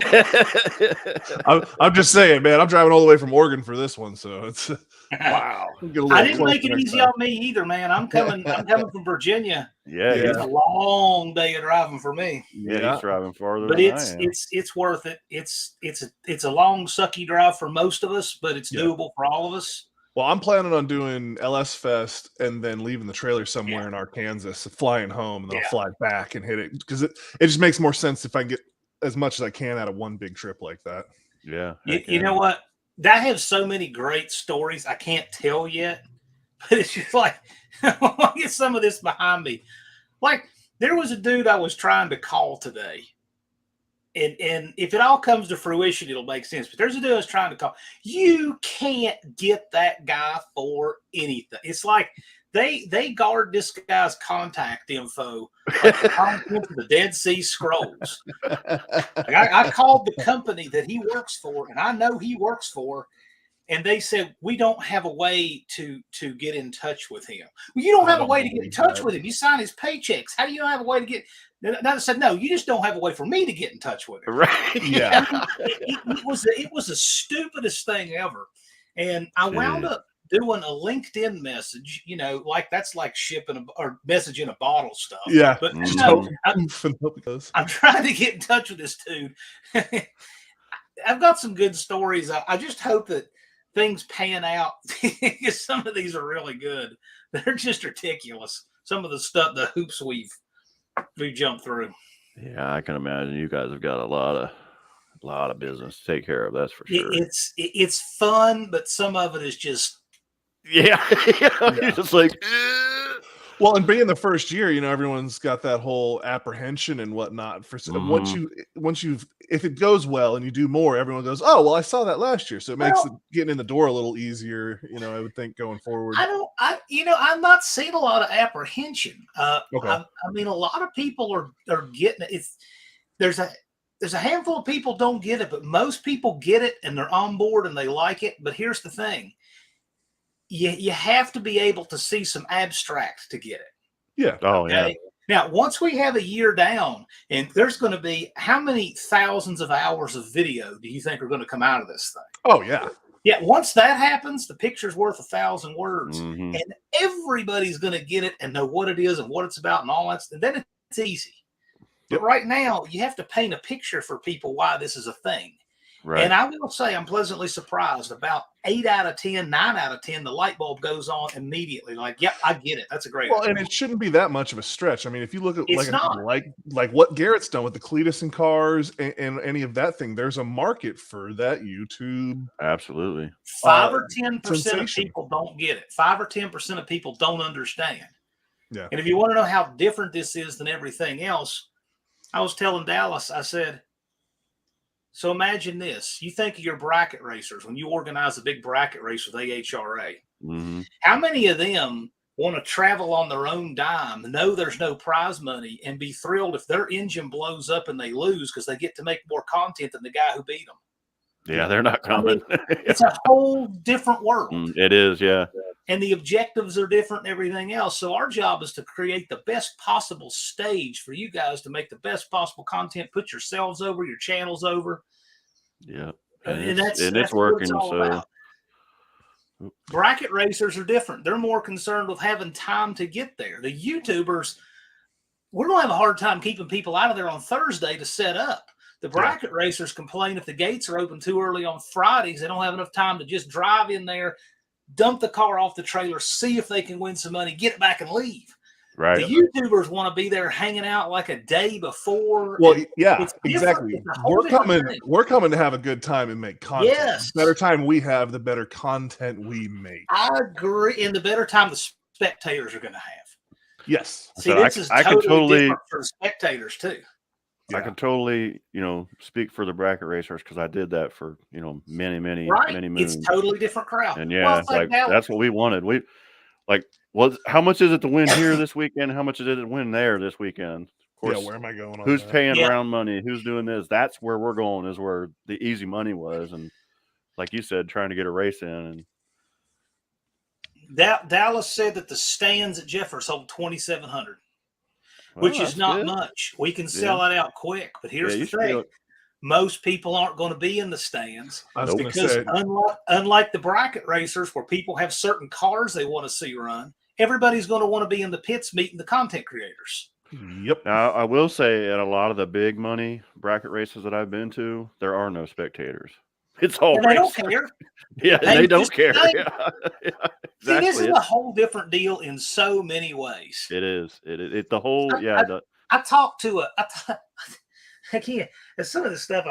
one.
I'm just saying, man, I'm driving all the way from Oregon for this one, so it's wow.
I didn't make it easy on me either, man. I'm coming from Virginia.
Yeah,
it's a long day of driving for me.
Yeah, he's driving farther,
but
than
it's worth it. It's a long, sucky drive for most of us, but it's doable for all of us.
Well, I'm planning on doing LS Fest and then leaving the trailer somewhere in Arkansas, flying home, and then I'll fly back and hit it, because it just makes more sense if I get as much as I can out of one big trip like that.
Yeah.
You know what? That has so many great stories I can't tell yet, but it's just like, I'll get some of this behind me. Like, there was a dude I was trying to call today. And if it all comes to fruition, it'll make sense. But there's a dude I was trying to call. You can't get that guy for anything. It's like they guard this guy's contact info like the content of the Dead Sea Scrolls. Like I called the company that he works for, and I know he works for, and they said, we don't have a way to get in touch with him. Well, you don't have a way to get in touch with him. You sign his paychecks. How do you have a way to get? Now they said, no, you just don't have a way for me to get in touch with him.
Right.
Yeah.
It was the stupidest thing ever. And I wound up doing a LinkedIn message, you know, like that's like shipping or message in a bottle stuff.
Yeah.
But no, I'm trying to get in touch with this dude. I've got some good stories. I just hope that things pan out, because some of these are really good. They're just ridiculous. Some of the stuff, the hoops we've jumped through.
Yeah, I can imagine you guys have got a lot of business to take care of. That's for sure.
It's fun, but some of it is just
you're just like.
Well, and being the first year, you know, everyone's got that whole apprehension and whatnot. For once you've if it goes well and you do more, everyone goes, "Oh, well, I saw that last year," so it makes getting in the door a little easier. You know, I would think going forward.
I'm not seeing a lot of apprehension.
Okay.
I mean, a lot of people are getting it. There's a handful of people don't get it, but most people get it and they're on board and they like it. But here's the thing. You have to be able to see some abstract to get it.
Yeah.
Oh,
okay? Yeah. Now, once we have a year down, and there's going to be how many thousands of hours of video do you think are going to come out of this thing?
Oh, yeah.
Yeah, once that happens, the picture's worth 1,000 words,
Mhm.
and everybody's going to get it and know what it is and what it's about and all that stuff. Then it's easy. But
Yep.
right now, you have to paint a picture for people why this is a thing.
Right.
And I will say I'm pleasantly surprised. About 8 out of 10, 9 out of 10, the light bulb goes on immediately. Like, yep, I get it. That's a great
Well,
idea.
and it shouldn't be that much of a stretch. I mean, if you look at
It's not.
like what Garrett's done with the Cletus and cars and any of that thing, there's a market for that YouTube.
Absolutely.
5 or 10% of
sensation.
people don't get it. 5 or 10% of people don't understand.
Yeah.
And if you want to know how different this is than everything else, I was telling Dallas, I said, so imagine this. You think of your bracket racers when you organize a big bracket race with AHRA.
Mhm.
How many of them want to travel on their own dime, know there's no prize money, and be thrilled if their engine blows up and they lose because they get to make more content than the guy who beat them?
Yeah, they're not coming.
It's a whole different world.
It is, yeah.
And the objectives are different and everything else. So our job is to create the best possible stage for you guys to make the best possible content, put yourselves over, your channels over.
Yeah.
And that's
it's
what
working.
it's all
So
about. Bracket racers are different. They're more concerned with having time to get there. The YouTubers, we're going to have a hard time keeping people out of there on Thursday to set up. The bracket racers complain if the gates are open too early on Fridays, they don't have enough time to just drive in there, dump the car off the trailer, see if they can win some money, get it back and leave.
right.
The YouTubers want to be there hanging out like a day before.
Well, yeah,
it's different.
exactly.
It's a whole different thing.
We're coming to have a good time and make content.
Yes.
The better time we have, the better content we make.
I agree. And the better time the spectators are going to have.
Yes.
See,
So
this is
I can totally
different for the spectators too.
I can totally, speak for the bracket racers because I did that for, many
Right?
moons.
It's totally different crowd.
And
Well,
yeah,
it's like
like
now,
that's what we wanted. We how much is it to win here this weekend? How much is it to win there this weekend? Of course,
Yeah, where am I going on
who's
that?
paying
Yeah.
round money? Who's doing this? That's where we're going, is where the easy money was. And like you said, trying to get a race in. And
Dallas said that the stands at Jeffers hold 2,700,
well,
which is
that's
not
good.
much. We can sell that out quick. But here's
Yeah, you
the
should be
thing.
able-
Most people aren't going to be in the stands
I was
Nope.
going to
because
say,
unlike the bracket racers where people have certain cars they want to see run, everybody's going to want to be in the pits meeting the content creators.
yep.
Now, I will say at a lot of the big money bracket races that I've been to, there are no spectators. It's all
And they don't
racers.
care.
Yeah,
They
they don't
just
care.
think-
Yeah, yeah,
See, this is
exactly.
a whole different deal in so many ways.
It is. It the whole
I talked to again, there's some of the stuff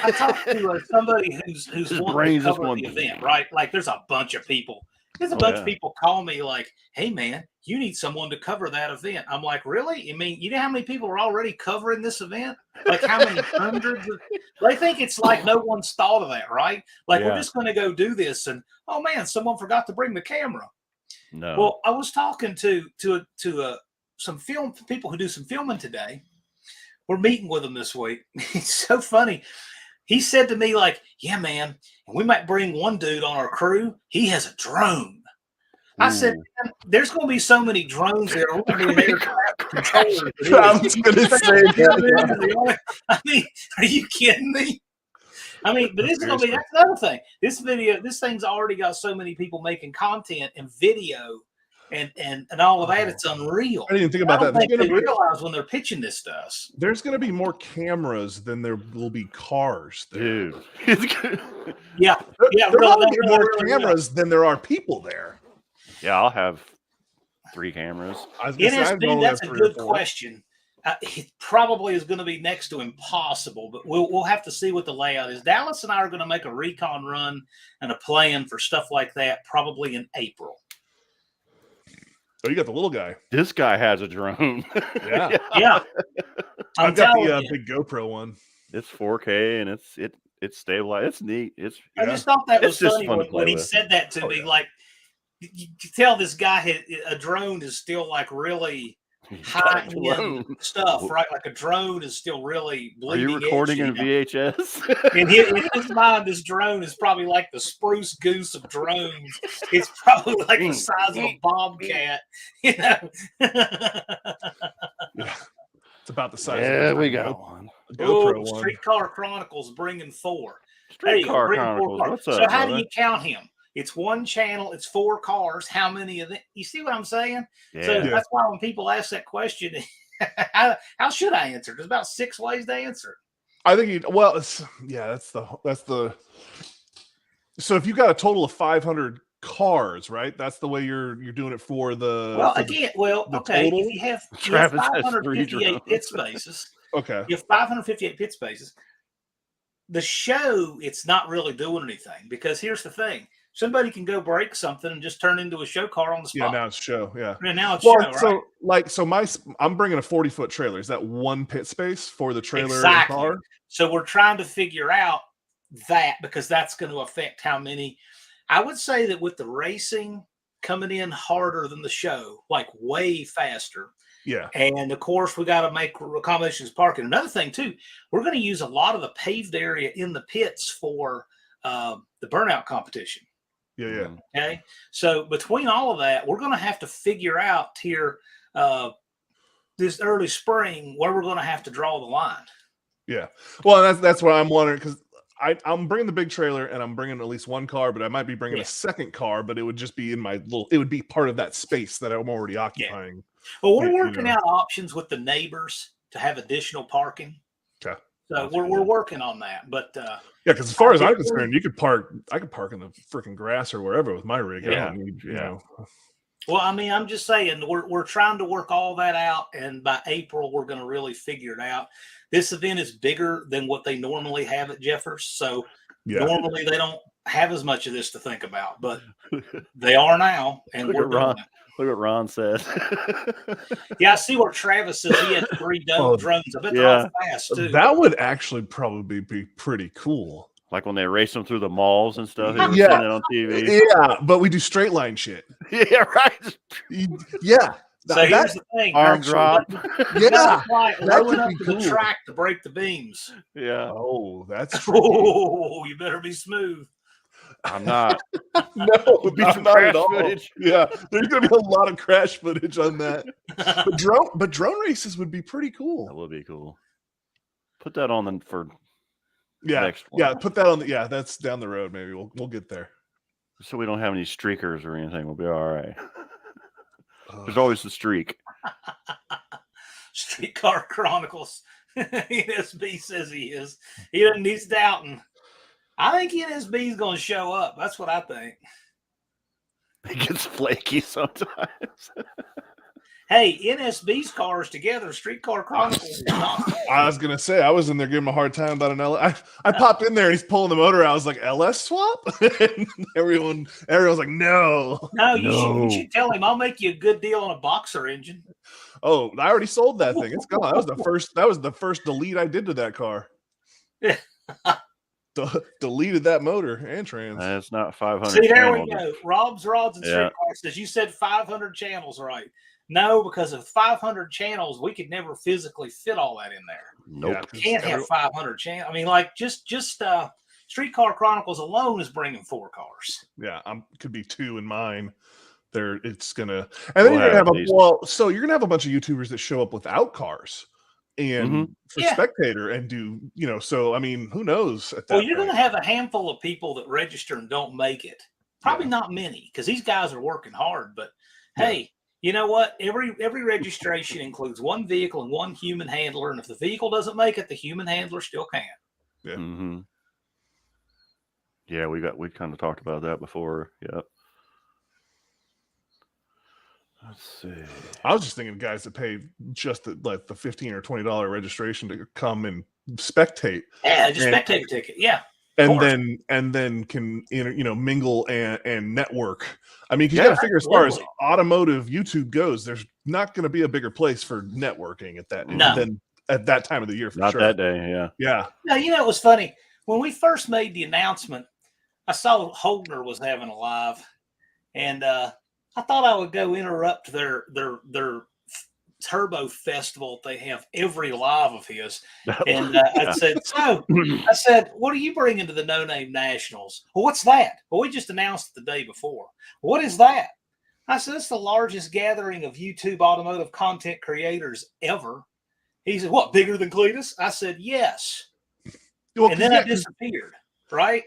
I talked to somebody who's
His
wanting
brain's
to
just
cover
one-
the event, right? Like there's a bunch of people. There's a
Oh,
bunch
yeah.
of people call me like, "Hey man, you need someone to cover that event." I'm like, "Really? I mean, you know how many people are already covering this event? Like how many hundreds? They think it's like no one's thought of that, right? Like we're
Yeah.
just going to go do this, and oh man, someone forgot to bring the camera."
No.
Well, I was talking to some film people who do some filming today. We're meeting with them this week. It's so funny. He said to me, like, "Yeah, man, and we might bring one dude on our crew. He has a drone." I said,
Ooh.
"Man, there's going to be so many drones there. We're going to need aircraft controllers."
I was going to say that.
I mean, are you kidding me? I mean, but this is going to be, that's another thing. This thing's already got so many people making content and video and all of that. It's unreal.
I didn't even think
I
about
don't
that.
think they realize when they're pitching this to us.
There's going to be more cameras than there will be cars there.
Dude. It's good.
Yeah, yeah,
There
really,
will be
really,
more
really,
cameras than there are people there.
Yeah, I'll have 3 cameras.
I was gonna say, I've
NSB,
only
that's a
have 3 or
good
4.
question. It probably is going to be next to impossible, but we'll have to see what the layout is. Dallas and I are going to make a recon run and a plan for stuff like that probably in April.
Oh, you got the little guy.
This guy has a drone.
Yeah.
Yeah, I'm
I've got
telling
the
you.
big GoPro one.
It's 4K and it's stabilized. It's neat. It's
I just thought that was
It's just
funny
fun to
when
play
he
with.
said that to
Oh,
me.
yeah.
Like, you could tell this guy a drone is still like really high end
drone.
stuff, right? Like a drone is still really
Are you
bleeding
recording
edge,
in
you know?
VHS?
In his mind, this drone is probably like the spruce goose of drones. It's probably like the size of a bobcat, you know.
Yeah. It's about the size
Yeah,
of
we got one.
the GoPro
Oh,
one.
Streetcar Chronicles bringing 4. There you go.
Streetcar
Bring 4
Chronicles.
cars.
What's
So
up,
how
brother?
do you count him? It's one channel. It's 4 cars. How many of them? You see what I'm saying?
Yeah.
So that's why when people ask that question, how should I answer? There's about 6 ways to answer it.
I think that's the. So if you got a total of 500 cars, right? That's the way you're doing it for the.
Well,
for
again,
the
okay.
total?
If you have
Travis has 3
558 pit spaces,
okay.
you have 558 pit spaces. The show, it's not really doing anything because here's the thing: somebody can go break something and just turn into a show car on the spot.
Yeah, now it's show. Yeah.
And now it's
Well,
show, right?
I'm bringing a 40-foot trailer. Is that one pit space for the trailer
Exactly.
and car?
So we're trying to figure out that because that's going to affect how many. I would say that with the racing coming in harder than the show, like way faster.
Yeah.
And of course, we got to make accommodations parking. Another thing too, we're going to use a lot of the paved area in the pits for the burnout competition.
Yeah.
Okay. So between all of that, we're going to have to figure out here this early spring where we're going to have to draw the line.
Yeah. Well, that's what I'm wondering because I'm bringing the big trailer and I'm bringing at least one car, but I might be bringing a second car, but it would just be in my it would be part of that space that I'm already occupying.
Well, we're working out options with the neighbors to have additional parking.
Okay.
So we're working on that, but
yeah, because as far as I'm concerned, I could park in the freaking grass or wherever with my rig. I don't need, you know.
Well, I mean, I'm just saying we're trying to work all that out, and by April we're going to really figure it out. This event is bigger than what they normally have at Jeffers, so normally they don't have as much of this to think about, but they are now, and we're doing it.
Look what Ron said.
Yeah, I see where Travis says he had 3 drones. I bet they're all fast too.
That would actually probably be pretty cool.
Like when they race them through the malls and stuff. They were
Yeah.
seeing it on TV.
Yeah, but we do straight line shit.
Yeah, right.
Yeah.
So here's the thing.
Arm drop.
Yeah.
Rolling up to the track to break the beams.
Yeah.
Oh, that's true.
Oh, you better be smooth.
I'm not.
No,
Be
not
some
at
crash
all.
footage.
Yeah, there's gonna be a lot of crash footage on that. But drone races would be pretty
That
cool.
would be cool. Put that on the for
Yeah, put that on the that's down the road. Maybe we'll get there.
so we don't have any streakers or anything. We'll be all right. There's always the streak.
Streetcar Chronicles. NSB says he is. He's doubting. I think NSB is going to show up. That's what I think.
It gets flaky sometimes.
Hey, NSB's cars together, Streetcar Chronicles is not.
I was gonna say I was in there giving him a hard time about an LS. I popped in there and he's pulling the motor out. I was like, LS swap? And everyone's like, no.
No, you should tell him I'll make you a good deal on a Boxer engine.
Oh, I already sold that thing. It's gone. That was the first delete I did to that car.
Yeah.
Deleted that motor and trans.
That's not 500.
See, there we
channels.
go. Rob's Rods and Streetcar says you said 500 channels, right? No, because of 500 channels, we could never physically fit all that in there.
Nope.
You can't have 500 channels. I mean, like just Streetcar Chronicles alone is bringing 4 cars.
Yeah, could be 2 in mine. It's gonna, and then you're gonna have so you're gonna have a bunch of YouTubers that show up without cars and for spectator and do so I mean, who knows?
Well, you're gonna have a handful of people that register and don't make it. Probably not many because these guys are working hard. But hey, you know what? Every registration includes 1 vehicle and 1 human handler, and if the vehicle doesn't make it, the human handler still can.
Yeah.
Mm-hmm. Yeah, we kind of talked about that before. Yep. Let's see.
I was just thinking guys that pay just the $15 or $20 registration to come and spectate.
Yeah, just spectator ticket. Yeah.
And then can mingle and network. I mean, you got to figure as far as automotive YouTube goes, there's not going to be a bigger place for networking than at that time of the year. For
not
sure.
that day. Yeah.
Yeah.
Now, it was funny when we first made the announcement. I saw Holdner was having a live, and I thought I would go interrupt their Turbo Festival. They have every live of his. And I said, what are you bringing to the No Name Nationals? Well, what's that? Well, we just announced it the day before. What is that? I said, it's the largest gathering of YouTube automotive content creators ever. He said, what, bigger than Cletus? I said, yes.
Well,
and then I disappeared. right?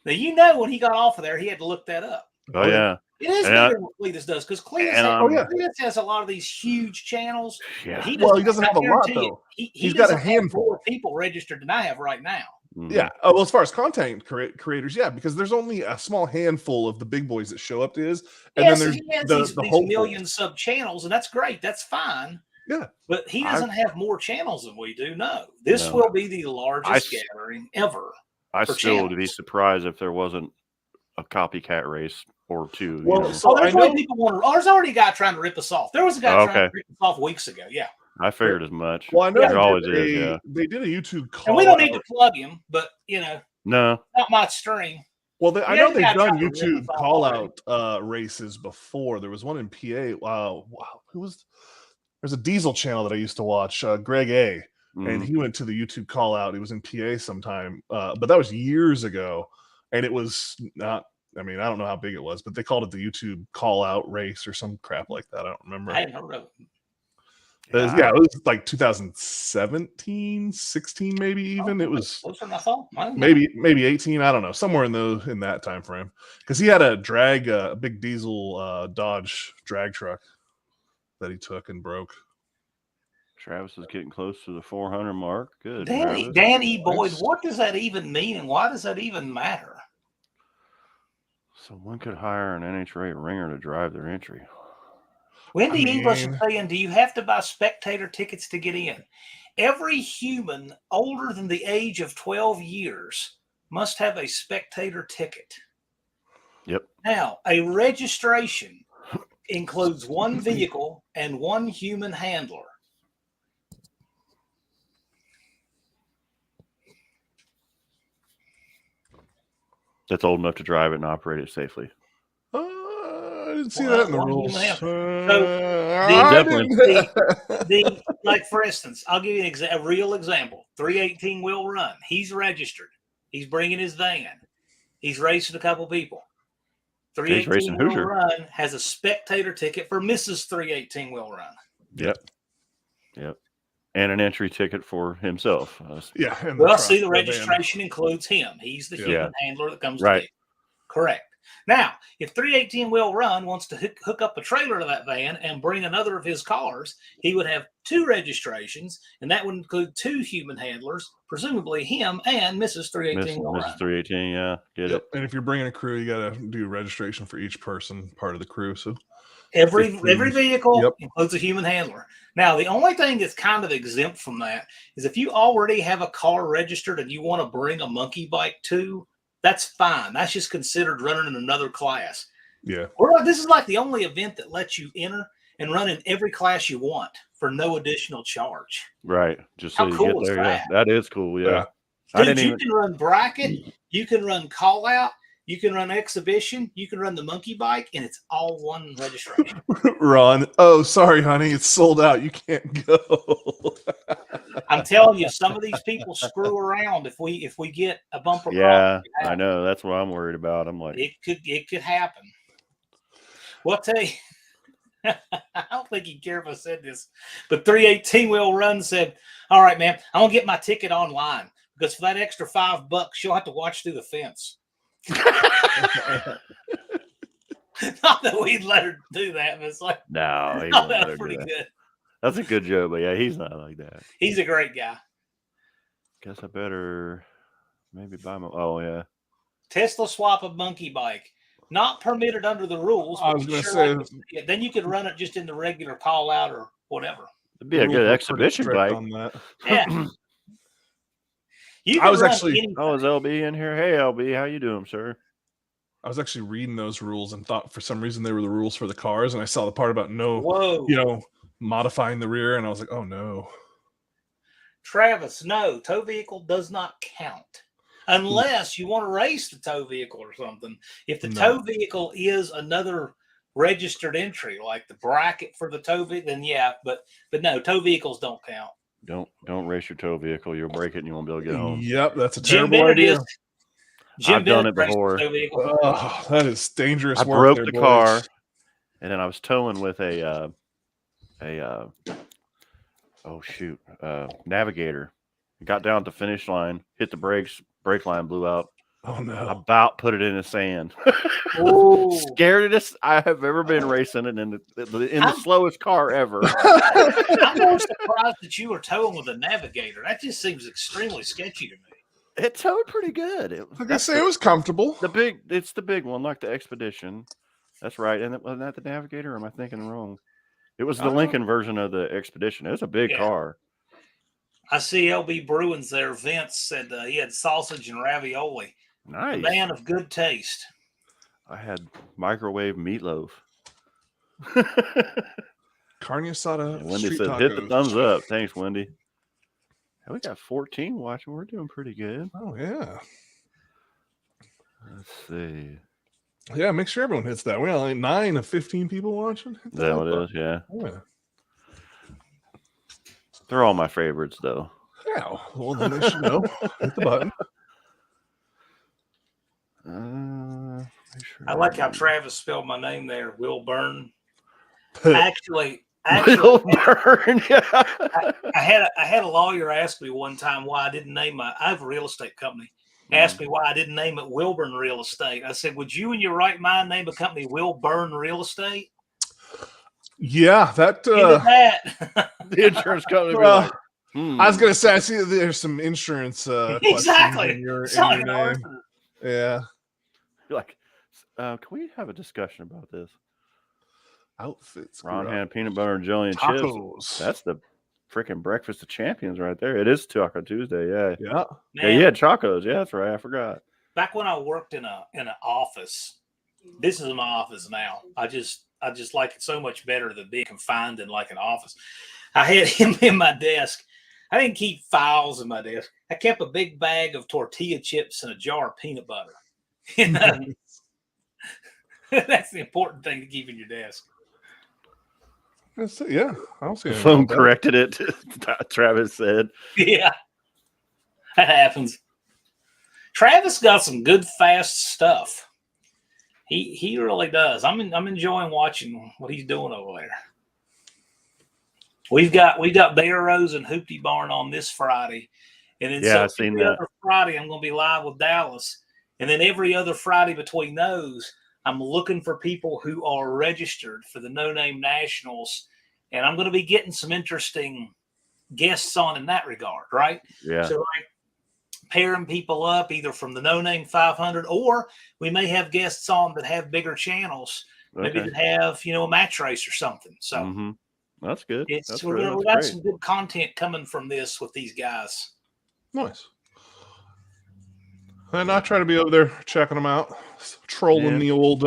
Now, when he got off of there, he had to look that up.
Oh yeah.
It is
And
bigger than what Cletus does because Cletus has a lot of these huge channels.
Yeah.
He doesn't have a lot though.
He's
got a
have
handful
more people registered than I have right now.
Mhm.
Yeah. Oh, well, as far as content creators, yeah, because there's only a small handful of the big boys that show up to his, and then there's
he has
the
these
whole
million sub channels, and that's great. That's fine.
Yeah.
But he doesn't have more channels than we do. No. This will be the largest gathering ever.
I
for
still would be
channels.
surprised if there wasn't a copycat race or two.
Well,
you know?
so
there's already people want to. Oh, there's already a guy trying to rip us off. There was a guy trying to rip us off weeks ago. Yeah.
I figured as much.
Well, I know
there always is. Yeah.
They did a YouTube call.
And we don't need to plug him, but
No.
not my stream.
Well, I know they've done
tried to rip
YouTube
us off
call
already.
out races before. There was one in PA. Wow, there's a diesel channel that I used to watch, Greg A. And he went to the YouTube call out. He was in PA sometime, but that was years ago. And it was not, I mean, I don't know how big it was, but they called it the YouTube call out race or some crap like that. I don't remember.
I hadn't heard of it.
Yeah, it was like 2017, 16, maybe even. It was
closer than I thought.
maybe 18. I don't know, somewhere in that time frame. Because he had a big diesel Dodge drag truck that he took and broke.
Travis is getting close to the 400 mark. Good.
Danny Boyd, what does that even mean, and why does that even matter?
So one could hire an NHRA ringer to drive their entry.
Wendy English is saying, do you have to buy spectator tickets to get in? Every human older than the age of 12 years must have a spectator ticket.
Yep.
Now, a registration includes one vehicle and one human handler.
That's old enough to drive it and operate it safely.
I didn't see that in the rules.
Like for instance, I'll give you a real example. 318 Will Run. He's registered. He's bringing his van. He's racing a couple people. 318 Will Run has a spectator ticket for Mrs. 318 Will Run.
Yep. And an entry ticket for himself.
Yeah.
Well, see, the registration includes him. He's the human handler that comes to Correct. Now, if 318 Will Run wants to hook up a trailer to that van and bring another of his cars, he would have two registrations, and that would include two human handlers, presumably him and Mrs. 318 Will Run.
Mrs. 318, yeah. Get it.
And if you're bringing a crew, you got to do registration for each person, part of the crew. So
every vehicle includes a human handler. Now, the only thing that's kind of exempt from that is if you already have a car registered and you want to bring a monkey bike too, that's fine. That's just considered running in another class.
Yeah.
This is like the only event that lets you enter and run in every class you want for no additional charge.
Right. Just so
How
you
cool
get
is
there.
that?
Yeah. That is cool. Yeah.
Dude, you can run bracket, you can run call out, you can run exhibition, you can run the monkey bike, and it's all one registration.
Ron, oh, sorry, honey, it's sold out. You can't go.
I'm telling you, some of these people screw around if we get a bumper.
Yeah, I know. That's what I'm worried about. I'm like,
it could happen. Well, I'll tell you, I don't think he'd care if I said this, but 318 Will Run said, "All right, man, I'm gonna get my ticket online because for that extra $5, you'll have to watch through the fence." Not that we'd let her do that, but it's like,
no,
that's pretty good.
That's a good joke, but yeah, he's not like that.
He's a great guy.
Guess I better maybe buy my. Oh yeah,
Tesla swap a monkey bike, not permitted under the rules.
I was going to say,
then you could run it just in the regular call out or whatever.
It'd be a good exhibition bike.
On that.
Yeah.
I was actually.
Oh, is LB in here? Hey, LB, how you doing, sir?
I was actually reading those rules and thought for some reason they were the rules for the cars, and I saw the part about modifying the rear, and I was like, oh no.
Travis, no, tow vehicle does not count unless you want to race the tow vehicle or something. If the tow vehicle is another registered entry, like the bracket for the tow vehicle, then yeah, but no, tow vehicles don't count.
Don't race your tow vehicle. You'll break it and you won't be able to get home.
Yep, that's a terrible idea.
I've done it before.
Oh, that is dangerous.
I broke the car, and then I was towing with a navigator. Got down at the finish line, hit the brakes, brake line blew out.
Oh no!
About put it in the sand.
Ooh.
Scaredest I have ever been racing it in the slowest car ever.
I'm more surprised that you were towing with a Navigator. That just seems extremely sketchy to me.
It towed pretty good.
Like I say, it was comfortable.
It's the big one, like the Expedition. That's right. And wasn't that the Navigator? Or am I thinking wrong? It was the Lincoln version of the Expedition. It was a big car.
I see LB Bruins there. Vince said he had sausage and ravioli.
Nice.
A man of good taste.
I had microwave meatloaf.
Carne asada.
Wendy said, "Hit the thumbs up." Thanks, Wendy. We got 14 watching. We're doing pretty good.
Oh yeah.
Let's see.
Yeah, make sure everyone hits that. We got like 9 of 15 people watching.
Is that what it is? Yeah.
Yeah.
They're all my favorites, though.
Yeah. Well, then they should know. Hit the button.
I like how Travis spelled my name there. Will Burn. Actually,
Will Burn. Yeah.
I had a lawyer ask me one time why I didn't name I have a real estate company. Asked me why I didn't name it Wilburn Real Estate. I said, "Would you in your right mind name a company Will Burn Real Estate?"
Yeah, that
The insurance company.
I was gonna say, I see that there's some insurance
exactly
in your
name.
Yeah.
You're like, can we have a discussion about this?
Outfits.
Ron had peanut butter and jelly and
tacos.
chips. That's the freaking breakfast of champions right there. It is Taco Tuesday. Yeah.
Yeah.
Yeah, you had Chacos. Yeah, that's right. I forgot.
Back when I worked in an office, this is my office now. I just like it so much better than being confined in like an office. I had him in my desk. I didn't keep files in my desk. I kept a big bag of tortilla chips and a jar of peanut butter. You know? That's the important thing to keep in your desk.
That's it. Yeah, I'll see.
Phone corrected it. Travis said,
"Yeah, that happens." Travis got some good fast stuff. He really does. I'm enjoying watching what he's doing over there. We got Bear Rose and Hoopty Barn on this Friday, and then
I've seen that.
Other Friday I'm going to be live with Dallas, and then every other Friday between those, I'm looking for people who are registered for the No Name Nationals, and I'm going to be getting some interesting guests on in that regard, right?
Yeah.
So like pairing people up either from the No Name 500, or we may have guests on that have bigger channels, maybe that have a match race or something. So
that's good.
we got some good content coming from this with these guys.
Nice. And I try to be over there checking them out, trolling the old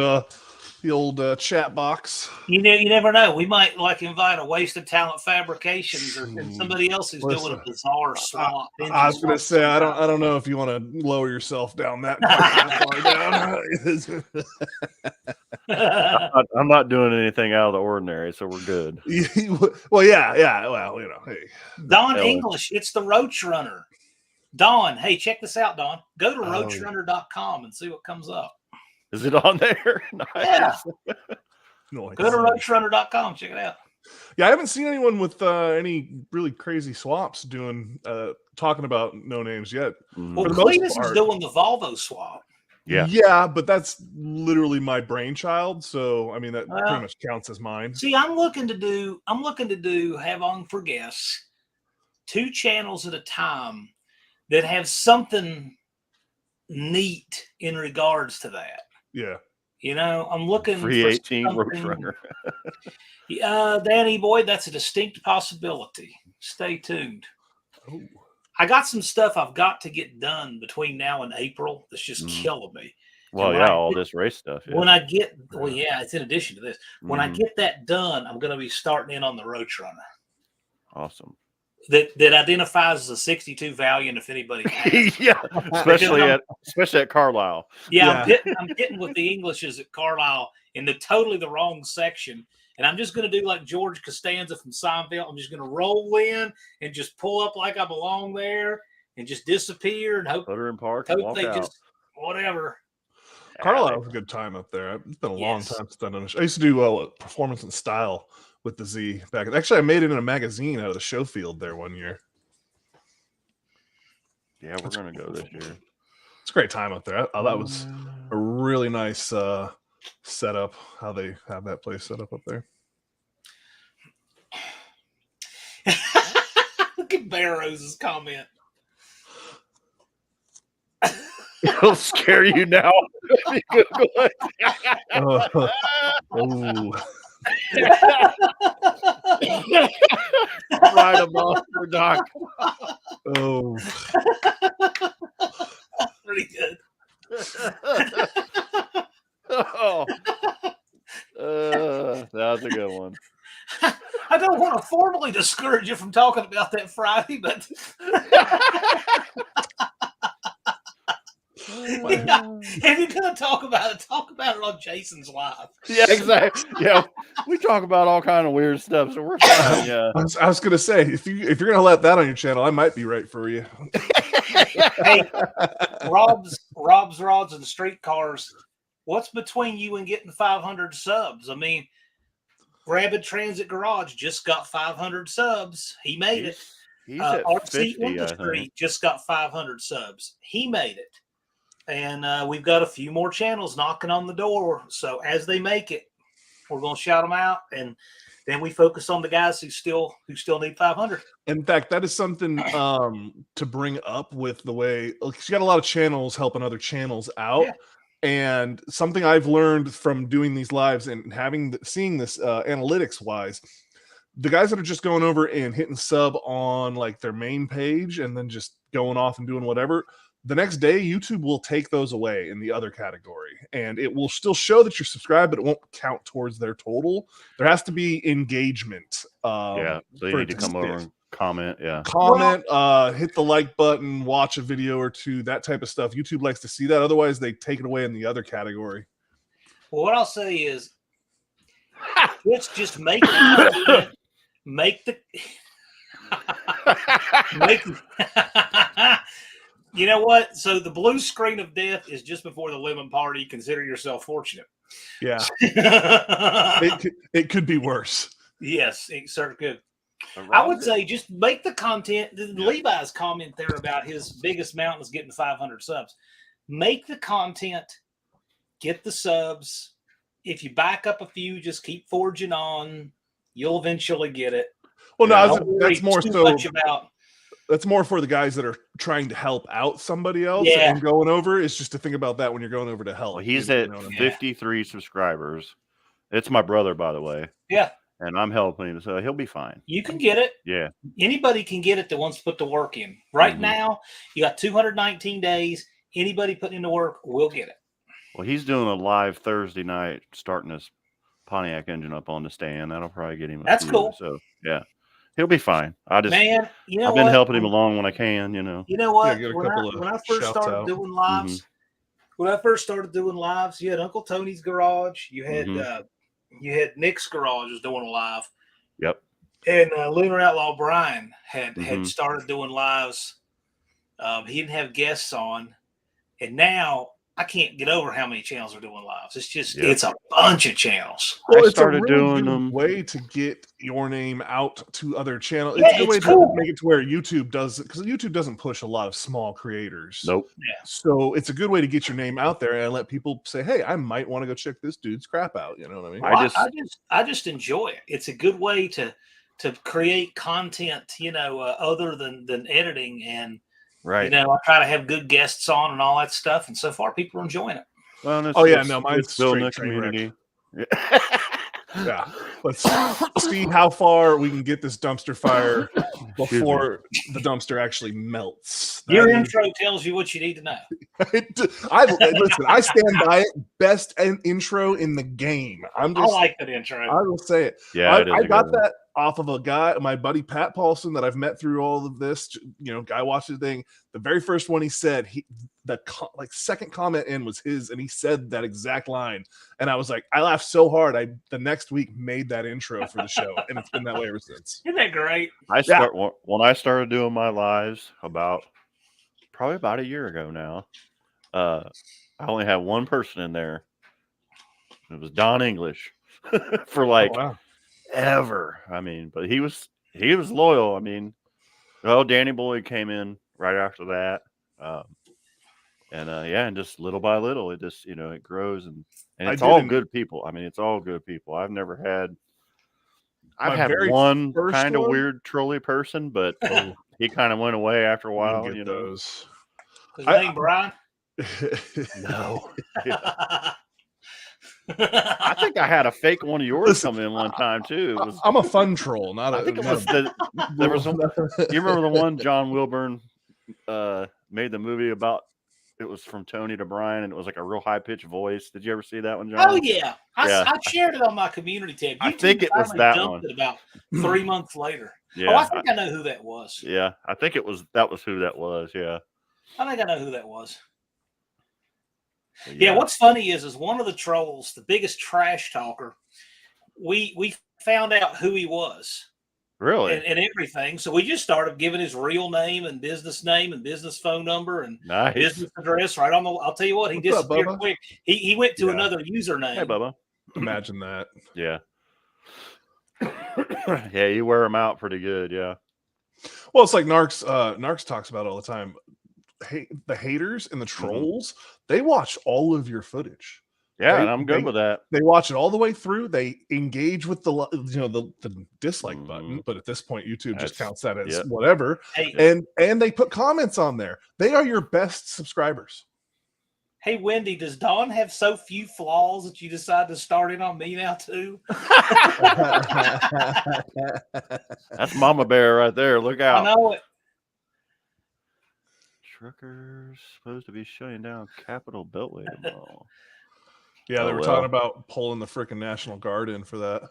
chat box.
You never know. We might invite a Wasted Talent Fabrications or somebody else who's doing a bizarre swap.
I was going to say I don't know if you want to lower yourself down that
down. I'm not doing anything out of the ordinary, so we're good.
Well, yeah. Well, hey.
Don English, it's the Roach Runner. Don, hey, check this out, Don. Go to roachrunner.com and see what comes up.
Is it on there? Nice.
Yeah.
Nice.
Go to roachrunner.com. Check it out.
Yeah, I haven't seen anyone with any really crazy swaps doing talking about no names yet.
Well, Cletus is doing the Volvo swap.
Yeah, but that's literally my brainchild. So I mean that pretty much counts as mine.
See, I'm looking to have on for guests 2 channels at a time that have something neat in regards to that.
Yeah.
I'm looking
for 318 Roach Runner.
Danny Boyd, that's a distinct possibility. Stay tuned.
Oh.
I got some stuff I've got to get done between now and April that's just killing me.
Well, all this race stuff. Yeah.
When I get, it's in addition to this. When I get that done, I'm going to be starting in on the Roach Runner.
Awesome.
That identifies as a 62 Valiant, if anybody has.
Yeah, especially at Carlisle.
Yeah. I'm getting with the Englishes at Carlisle in totally the wrong section. And I'm just going to do like George Costanza from Seinfeld. I'm just going to roll in and just pull up like I belong there and just disappear and hope
put her in park and walk out.
Whatever.
Carlisle was a good time up there. It's been a long time since I've done it. I used to do performance and style with the Z back. Actually, I made it in a magazine out of the show field there one year.
Yeah, we're going to go this year.
It's a great time up there. That was a really nice setup. How they have that place set up there.
Look at Barrow's comment.
It'll scare you now.
Oh.
Ride a monster, Doc.
Oh.
Pretty good.
Oh. That's a good one.
I don't want to formally discourage you from talking about that Friday, but if you're going to talk about it on Jason's live.
Yeah, exactly. Yeah, we talk about all kind of weird stuff, so we're fine. Yeah.
I was gonna say if you're gonna let that on your channel, I might be right for you.
Hey, Rob's Rods and Streetcars. What's between you and getting 500 subs? I mean, Rabid Transit Garage just got 500 subs. He made it.
He's at
RC
50, I
Industry
think.
just got 500 subs. He made it. And we've got a few more channels knocking on the door. So as they make it, we're going to shout them out. And then we focus on the guys who still need 500.
In fact, that is something to bring up with the way you got a lot of channels helping other channels out.
Yeah.
And something I've learned from doing these lives and seeing this analytics wise, the guys that are just going over and hitting sub on like their main page and then just going off and doing whatever, the next day YouTube will take those away in the other category, and it will still show that you're subscribed, but it won't count towards their total. There has to be engagement.
Yeah, so you need to come over and comment. Yeah,
comment, hit the like button, watch a video or two, that type of stuff. YouTube likes to see that. Otherwise, they take it away in the other category.
Well, what I'll say is, let's just make it. Make the. You know what? So the blue screen of death is just before the lemon party. Consider yourself fortunate.
Yeah, it could be worse.
Yes, it certainly could. I would say just make the content. Levi's comment there about his biggest mountain is getting 500 subs. Make the content, get the subs. If you back up a few, just keep forging on. You'll eventually get it.
Well, no,
Don't
that's
worry
more
too
so.
much about.
That's more for the guys that are trying to help out somebody else
Yeah.
and going over. It's just to think about that when you're going over to help.
Well, he's
You
at
know what I mean?
53 subscribers. It's my brother, by the way.
Yeah.
And I'm helping him, so he'll be fine.
You can get it.
Yeah.
Anybody can get it that wants to put the work in. Right
Mhm.
now, you got 219 days. Anybody putting in the work will get it.
Well, he's doing a live Thursday night, starting his Pontiac engine up on the stand. That'll probably get him.
That's cool.
So yeah, he'll be fine. I've been
what?
helping him along when I can.
You know what?
Yeah, get a
when
couple
I
of
first
shouts
started
out.
doing lives, you had Uncle Tony's garage. You had Nick's garage was doing a live.
Yep.
And Lunar Outlaw Brian had
Mhm.
started doing lives. He didn't have guests on, and now I can't get over how many channels are doing lives. It's just it's a bunch of channels.
Well,
I
it's
started
a really
doing
good
them.
way to get your name out to other channels.
Yeah,
It's a good way
it's cool.
to make it to where YouTube does it, because YouTube doesn't push a lot of small creators.
Nope.
So it's a good way to get your name out there and let people say, "Hey, I might want to go check this dude's crap out." You know what I mean?
Well, I just enjoy it. It's a good way to create content, other than editing, and
Right.
I try to have good guests on and all that stuff. And so far, people are enjoying it.
Well,
mine's
it's building a
straight train wreck.
community.
Yeah. Let's see how far we can get this dumpster fire before the dumpster actually melts.
Your
That is-
intro tells you what you need to know.
Listen, I stand by it. Best intro in the game.
I like that intro.
I will say it.
Yeah, it is
I
a good
got
one.
that off of a guy, my buddy Pat Paulson, that I've met through all of this. Guy watched the thing. The very first one he said, second comment in was his, and he said that exact line. And I was like, I laughed so hard. The next week made that intro for the show, and it's been that way ever since.
Isn't that great?
When I started doing my lives probably about a year ago now. I only had one person in there. It was Don English for ever. I mean, but he was loyal. I mean, Danny Boyd came in right after that. And and just little by little, it just it grows, and
I
it's all
didn't-
good people. I mean, it's all good people. I've
My
had
very
one
first
kind of
one?
weird trolley person, but he kind of went away after a
You
while.
didn't get those.
His name Brian.
No, I think I had a fake one of yours
Listen,
come in one time too. It was,
I'm a fun troll, not a.
I think it
not
was
a-
there was some. You remember the one John Wilburn made the movie about? It was from Tony to Brian, and it was like a real high pitched voice. Did you ever see that one, John?
Oh yeah,
Yeah.
I shared it on my community tab.
I
YouTube
think it was
finally
that
dumped
one.
it about 3 months later.
Yeah,
Oh, I think I know who that was.
yeah, I think that was who that was. Yeah.
I think I know who that was.
But
Yeah, what's funny is one of the trolls, the biggest trash talker, we found out who he was
really
and everything. So we just started giving his real name and business phone number and
nice.
business address right on the. I'll tell you what, he
What's up,
disappeared
Bubba?
quick. He went to
Yeah.
another username.
Hey, Bubba.
Imagine that.
Yeah. Yeah, you wear them out pretty good. Yeah.
Well, it's like Narcs. Narcs talks about all the time. The haters and the
Mm-hmm.
trolls, they watch all of your footage.
Yeah,
They-
and I'm good
they-
with that.
They watch it all the way through. They engage with the dislike
Mhm.
button, but at this point, YouTube just
That's-
counts that as
yep.
whatever.
Hey,
And they put comments on there. They are your best subscribers.
hey, Wendy, does Dawn have so few flaws that you decide to start in on me now too?
That's Mama Bear right there. Look
I
out.
know it.
Truckers supposed to be shutting down Capitol Beltway tomorrow
Yeah, they
Oh,
were
well.
talking about pulling the freaking National Guard in for that.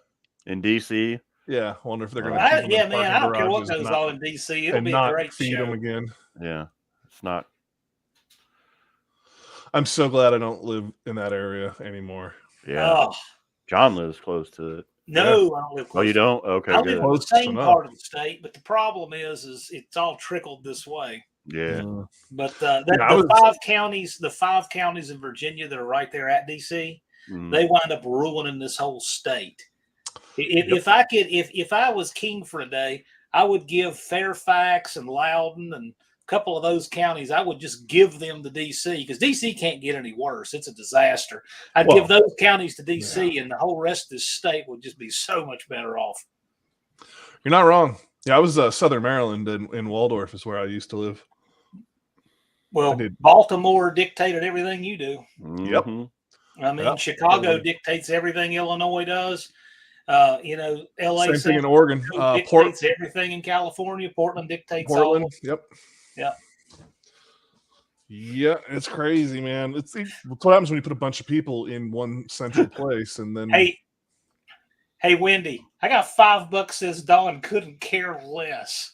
in DC.
Yeah, I wonder if they're going
Well,
to.
Yeah, man, I don't care what goes on in DC. It'll
and
be a
not
great
feed
show.
them again.
Yeah, it's not.
I'm so glad I don't live in that area anymore.
Yeah,
Oh,
John lives close to it.
no, I don't live
Oh,
close.
you don't? Okay,
I live
good.
in the
Close
same
enough.
part of the state, but the problem is it's all trickled this way.
Yeah,
Mm.
But
Yeah, I
the
was-
five counties in Virginia that are right there at DC,
Mhm.
they wind up ruining this whole state.
Yep.
If I was king for a day, I would give Fairfax and Loudoun and a couple of those counties. I would just give them to DC because DC can't get any worse. It's a disaster. I'd
Well,
give those counties to DC, and the whole rest of this state would just be so much better off.
You're not wrong. Yeah, I was Southern Maryland in Waldorf is where I used to live.
Well,
I did.
Baltimore dictated everything you do.
Yep.
Mhm.
I mean,
Yep.
Chicago dictates everything Illinois does. LA
Same thing in
San
Oregon.
Francisco
Port,
dictates everything in California. Portland dictates all.
Portland.
of it.
Yep.
Yeah.
Yeah, it's crazy, man. It's what happens when you put a bunch of people in one central place, and then
Hey, Wendy, I got $5. Says Dawn couldn't care less.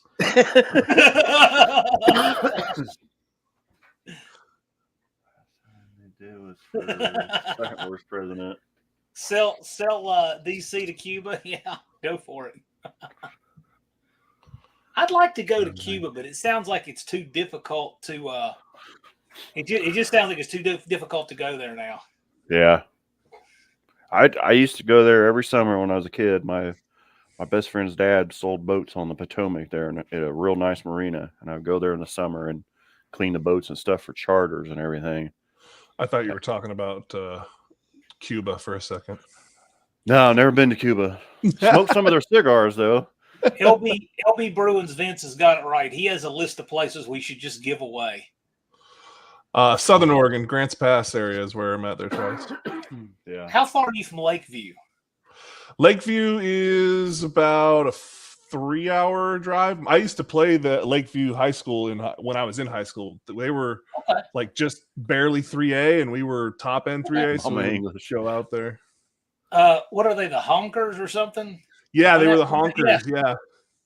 They do is for second worst president.
Sell DC to Cuba. Yeah, go for it. I'd like to go to Cuba, but it sounds like it's too difficult to. It just sounds like it's too difficult to go there now.
Yeah, I used to go there every summer when I was a kid. My best friend's dad sold boats on the Potomac there in a real nice marina, and I'd go there in the summer and clean the boats and stuff for charters and everything.
I thought you were talking about Cuba for a second.
No, never been to Cuba. Smoked some of their cigars though.
LB Bruins Vince has got it right. He has a list of places we should just give away.
Southern Oregon, Grants Pass area is where I'm at there, Travis.
Yeah.
How far are you from Lakeview?
Lakeview is about a 3-hour drive. I used to play the Lakeview High School when I was in high school. They were
Okay.
like just barely 3A, and we were top end 3A. So
I'm
we would
English.
go out there.
What are they, the Honkers or something?
Yeah, they were the
Yeah.
Honkers. Yeah.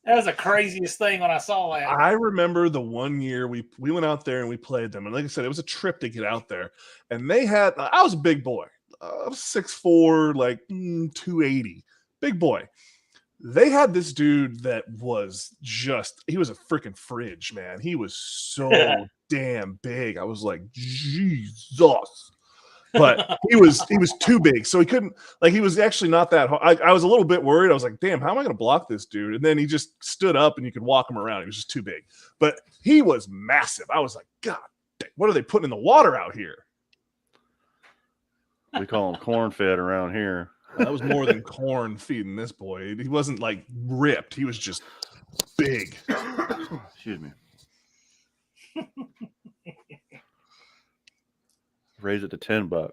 That was the craziest thing when I saw that.
I remember the one year we went out there and we played them. And like I said, it was a trip to get out there. And they had, I was a big boy. I was 6'4", like 280. Big boy. They had this dude that was he was a freaking fridge, man. He was so damn big. I was like, Jesus. But he was too big, so he couldn't. Like, he was actually not that hard. I was a little bit worried. I was like, "Damn, how am I going to block this dude?" And then he just stood up, and you could walk him around. He was just too big, but he was massive. I was like, "God what are they putting in the water out here?
We call them corn fed around here.
That was more than corn feeding this boy. He wasn't like ripped. He was just big.
Excuse me. Raise it to $10.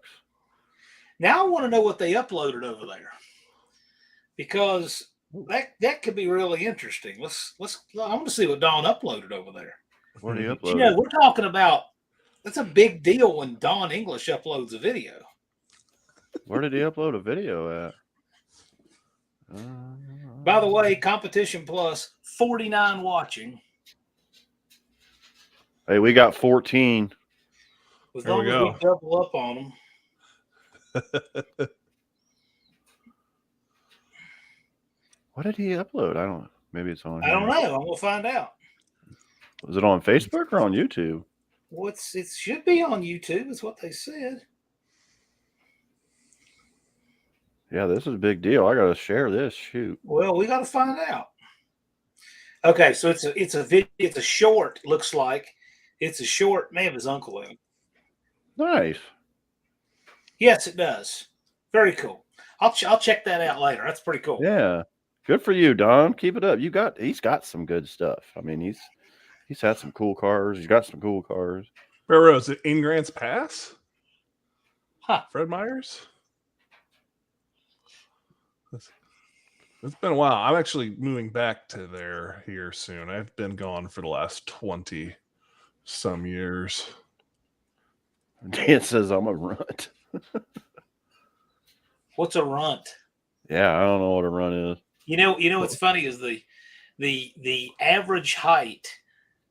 Now I want to know what they uploaded over there, because that could be really interesting. Let's I want to see what Don uploaded over there.
What do you
You
upload?
know, we're talking about, that's a big deal when Don English uploads a video.
Where did he upload a video at?
By the way, Competition Plus, 49 watching.
Hey, we got 14.
As
There
long
we
as we
go.
double up on them.
What did he upload? I don't know. Maybe it's on.
I don't
here.
know. I'm gonna find out.
Was it on Facebook or on YouTube?
It should be on YouTube, is what they said.
Yeah, this is a big deal. I gotta share this. Shoot.
Well, we got to find out. Okay, so it's a video. It's a short. Looks like it's a short. May have his uncle in it.
Nice.
Yes, it does. Very cool. I'll check that out later. That's pretty cool.
Yeah. Good for you, Don. Keep it up. He's got some good stuff. I mean, he's had some cool cars. He's got some cool cars.
Where was it? In Grants Pass?
Huh.
Fred Myers? It's been a while. I'm actually moving back to there here soon. I've been gone for the last 20 some years.
Dan says I'm a runt.
What's a runt?
Yeah, I don't know what a run is.
You know what's funny is the average height.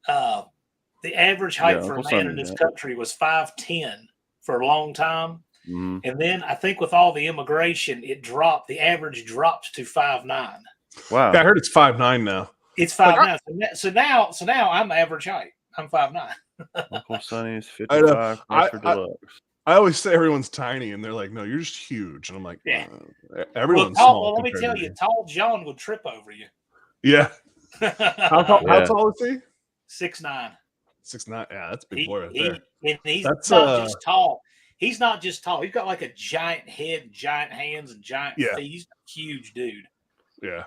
The average height
Yeah,
for a
Uncle
man
Sonny
in this
did.
country was 5'10" for a long time.
Mhm.
And then I think with all the immigration, it dropped. The average dropped to 5'9".
Wow.
Yeah, I heard it's 5'9" now.
It's 5'9". So now I'm average height. I'm 5'9".
Uncle Sonny's
I know.
55 Mr. Deluxe.
I always say everyone's tiny, and they're like, "No, you're just huge." And I'm like,
Yeah.
Everyone's
well,
small."
let me
compared
tell
to
you, tall John would trip over you.
Yeah. How
Yeah.
tall is he?
6'9".
6'9". Yeah, that's a big boy right
He-
there.
and he's
That's,
not just tall. He's not just tall. He's got like a giant head, giant hands, and giant
Yeah.
feet. He's a huge dude.
Yeah,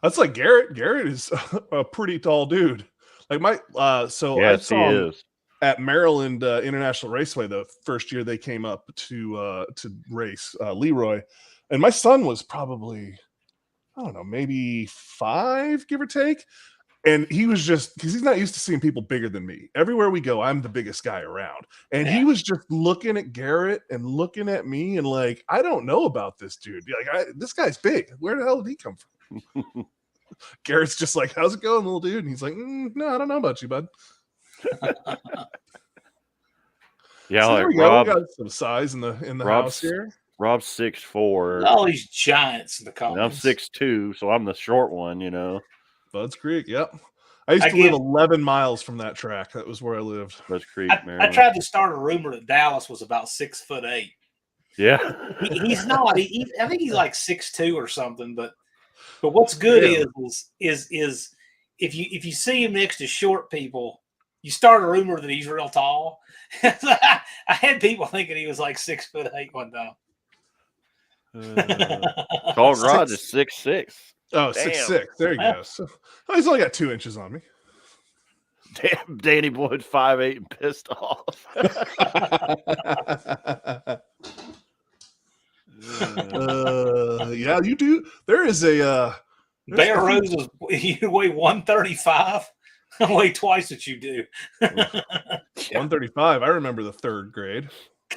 that's like Garrett. Garrett is a pretty tall dude. Like so I
Yes, he
saw him
is.
at Maryland International Raceway the first year they came up to race Leroy, and my son was probably, I don't know, maybe 5, give or take. And he was just, because he's not used to seeing people bigger than me. Everywhere we go, I'm the biggest guy around. And he was just looking at Garrett and looking at me and like, I don't know about this dude. Like, this guy's big. Where the hell did he come from? Garrett's just like, how's it going, little dude? And he's like, no, I don't know about you, bud.
Yeah,
So there
like
we go.
Rob.
We got some size in the
Rob's
house here.
Rob's 6'4".
All these giants in the
And I'm
comments.
6'2", so I'm the short one, you know.
Bud's Creek, yep. I used to live 11 miles from that track. That was where I lived.
Bud's Creek,
I
Maryland.
tried to start a rumor that Dallas was about 6'8".
Yeah.
He's not. I think he's like 6'2" or something. But what's good is if you see him next to short people, you start a rumor that he's real tall. I had people thinking he was like 6'8" one time.
Tall Garage is 6'6".
Oh,
Damn.
6'6". There you go. So, he's only got 2 inches on me.
Damn, Danny Boyd 5'8" and pissed off.
Yeah, you do. There is a
Bear Rose you weigh 135. I weigh twice what you do.
135. I remember the 3rd grade.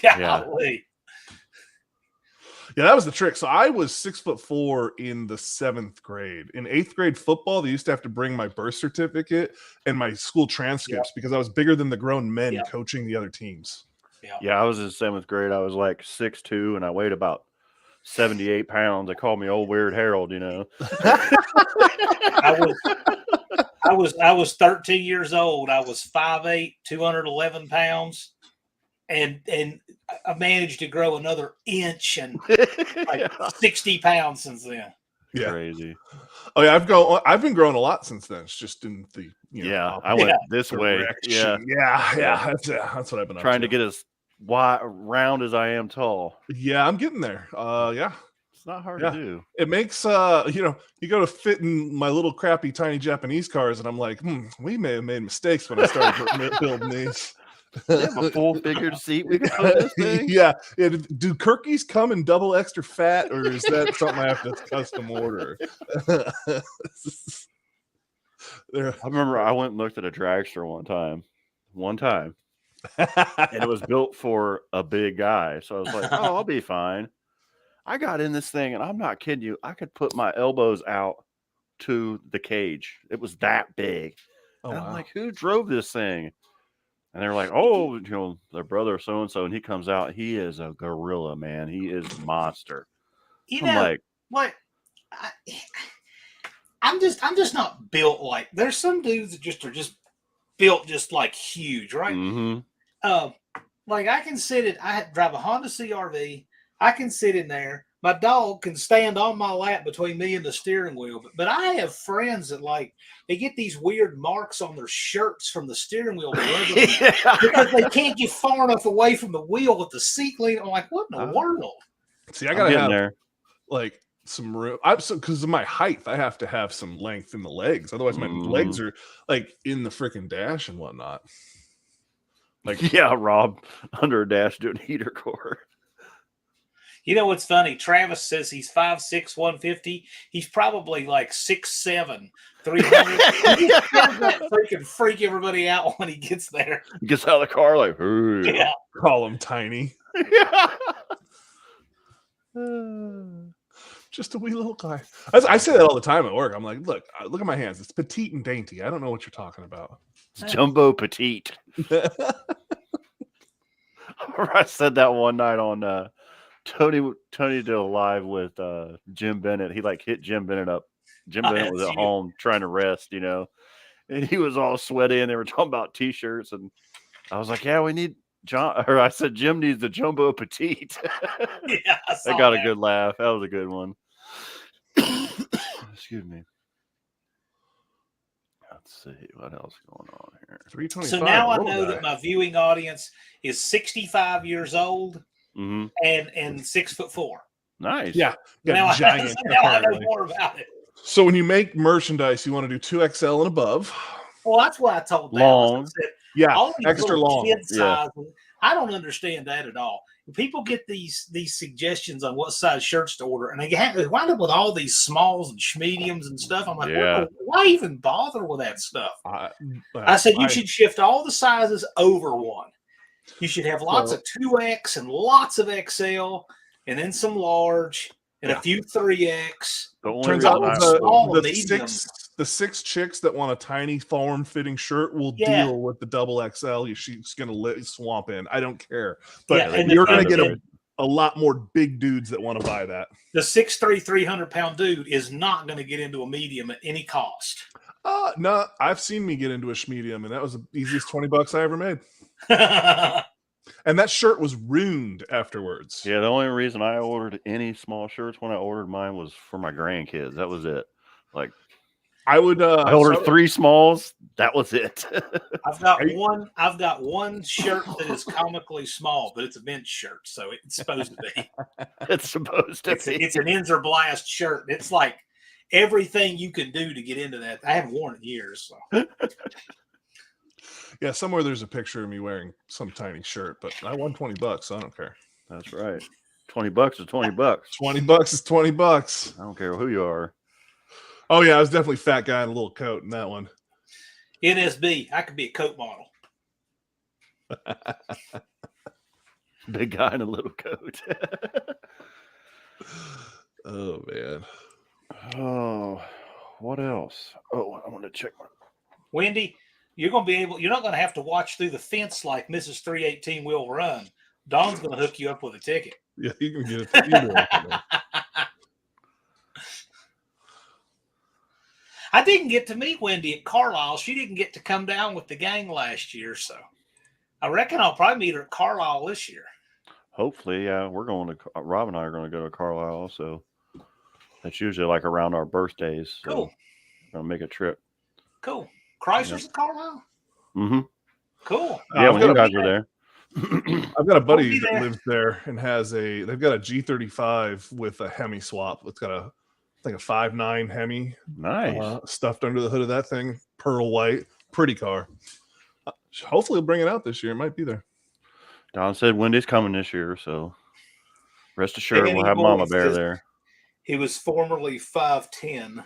Golly.
Yeah, that was the trick. So I was 6'4" in the 7th grade. In 8th grade football, they used to have to bring my birth certificate and my school transcripts because I was bigger than the grown men coaching the other teams.
Yeah, I was in 7th grade. I was like 6'2", and I weighed about 78 pounds. They called me Old Weird Harold, you know.
I was 13 years old. I was 5'8", 211 pounds, and I managed to grow another inch and like 60 pounds since then.
Yeah.
Crazy.
Oh yeah, I've been growing a lot since then. It's just in the
I went this way.
direction.
Yeah.
That's what I've been
Trying
up
to get as wide round as I am tall.
Yeah, I'm getting there. Yeah.
It's not hard
Yeah.
to do.
It makes you go to fit in my little crappy tiny Japanese cars, and I'm like, we may have made mistakes when I started building these.
They have a full figured seat we can put in this thing.
Yeah. Do Kirkies come in double extra fat, or is that something I have to custom order?
I remember I went and looked at a dragster one time, and it was built for a big guy. So I was like, oh, I'll be fine. I got in this thing, and I'm not kidding you. I could put my elbows out to the cage. It was that big.
Oh,
and I'm
wow.
like, who drove this thing? And they're like, oh, their brother so-and-so. And he comes out. He is a gorilla, man. He is a monster. I'm like,
what? I'm just not built like. There's some dudes that are just built just like huge, right?
mm-hmm.
Like I can I drive a Honda CRV. I can sit in there. My dog can stand on my lap between me and the steering wheel. But I have friends that they get these weird marks on their shirts from the steering wheel because they can't get far enough away from the wheel with the seat lean. I'm like, what in the world?
See, I gotta have
there.
Like some room. Because of my height, I have to have some length in the legs. Otherwise, my legs are like in the freaking dash and whatnot.
Like, yeah, Rob under a dash doing heater core.
You know what's funny? Travis says he's 5'6", 150. He's probably like 6'7", 300. He just does that freaking freak everybody out when he gets there.
He gets out of the car like, ooh.
Yeah.
Call him tiny.
Yeah.
Just a wee little guy. I say that all the time at work. I'm like, look at my hands. It's petite and dainty. I don't know what you're talking about.
It's jumbo petite. I said that one night on Tony did a live with Jim Bennett. He hit Jim Bennett up. Jim Bennett was at home trying to rest, and he was all sweaty, and they were talking about t-shirts, and I was like, yeah, we need I said Jim needs the jumbo petite.
Yeah,
I got a good laugh. That was a good one. Excuse me. Let's see what else going on here.
325.
So now I know that my viewing audience is 65 years old and 6'4".
Nice.
Yeah.
Now
Giant.
now I know more about it.
So when you make merchandise, you want to do 2XL and above.
Well, that's what I told them.
Long.
I said,
Yeah,
all these
extra
little
long.
kid size, I don't understand that at all. People get these suggestions on what size shirts to order, and they wind up with all these smalls and mediums and stuff. I'm like, why even bother with that stuff? I said you should shift all the sizes over one. You should have lots of 2X and lots of XL, and then some large and a few 3X.
Turns out the six chicks that want a tiny form-fitting shirt will deal with the double XL. She's going to swamp in. I don't care. But you're going to get a lot more big dudes that want to buy that.
The 6'3", 300-pound dude is not going to get into a medium at any cost.
No, I've seen me get into a medium, and that was the easiest $20 I ever made. And that shirt was ruined afterwards.
Yeah, the only reason I ordered any small shirts when I ordered mine was for my grandkids. That was it. Like,
I
ordered 3 smalls. That was it.
I've got one shirt that is comically small, but it's a bench shirt, so it's supposed to be.
It's supposed to be.
It's an Inzer Blast shirt. It's like everything you can do to get into that. I haven't worn it in years. So.
Yeah, somewhere there's a picture of me wearing some tiny shirt, but I won $20, so I don't care.
That's right. $20 is $20.
$20 is $20.
I don't care who you are.
Oh yeah, I was definitely fat guy in a little coat in that one.
NSB, I could be a coat model.
Big guy in a little coat.
Oh man.
Oh, what else? Oh, I want to check my.
Wendy, you're not going to have to watch through the fence like Mrs. 318 will run. Dawn's going to hook you up with a ticket.
Yeah, you can get it.
I didn't get to meet Wendy at Carlisle. She didn't get to come down with the gang last year, so I reckon I'll probably meet her at Carlisle this year.
Hopefully, yeah. We're going to Rob and I are going to go to Carlisle also. That's usually like around our birthdays. So
Cool.
we're gonna make a trip.
Cool. Chrysler's the car now?
Mm-hmm.
Cool.
Yeah,
I've
when
got
you
a-
guys were there.
I've got a buddy
be
that
there.
lives there and they've got a G35 with a Hemi swap. It's got a 5.9 Hemi
Nice.
stuffed under the hood of that thing, pearl white, pretty car. Hopefully, we'll bring it out this year. It might be there.
Don said Wendy's coming this year, so rest assured
Danny
we'll have
Boy
Mama Bear
says-
there.
He was formerly 5'10".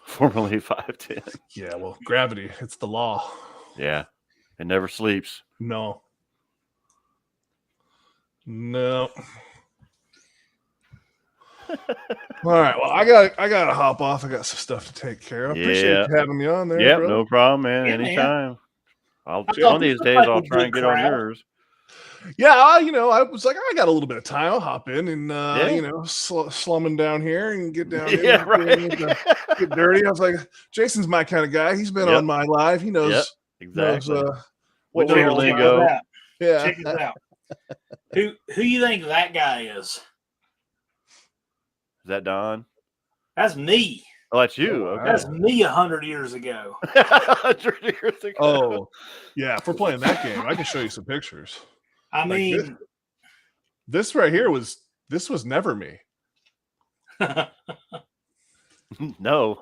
Formerly 5'10".
Yeah, well, gravity, it's the law.
Yeah. It never sleeps.
No. All right. Well, I gotta hop off. I got some stuff to take care of. Appreciate
Yeah.
you having me on there.
Yep,
bro.
no problem, man.
Yeah, man.
Anytime. One
thought
of these
this
days
was
I'll
like a
try and
good
get on
crowd.
yours.
Yeah, I was like, I got a little bit of time. I'll hop in and slumming down here and get down here.
Yeah,
and
right.
get dirty. I was like, Jason's my kind of guy. He's been
Yep.
on my live. He knows.
Yep,
knows
exactly.
what
know
we're
your
all
Check
lingo.
about.
us out.
Yeah.
Check us out. Who you think that guy is?
Is that Don?
That's me.
Oh, that's you.
Oh, wow.
That's
Okay.
me 100 years ago.
100 years ago.
Oh, yeah. If we're playing that game, I can show you some pictures.
I
Like
mean,
This right here was never me.
No.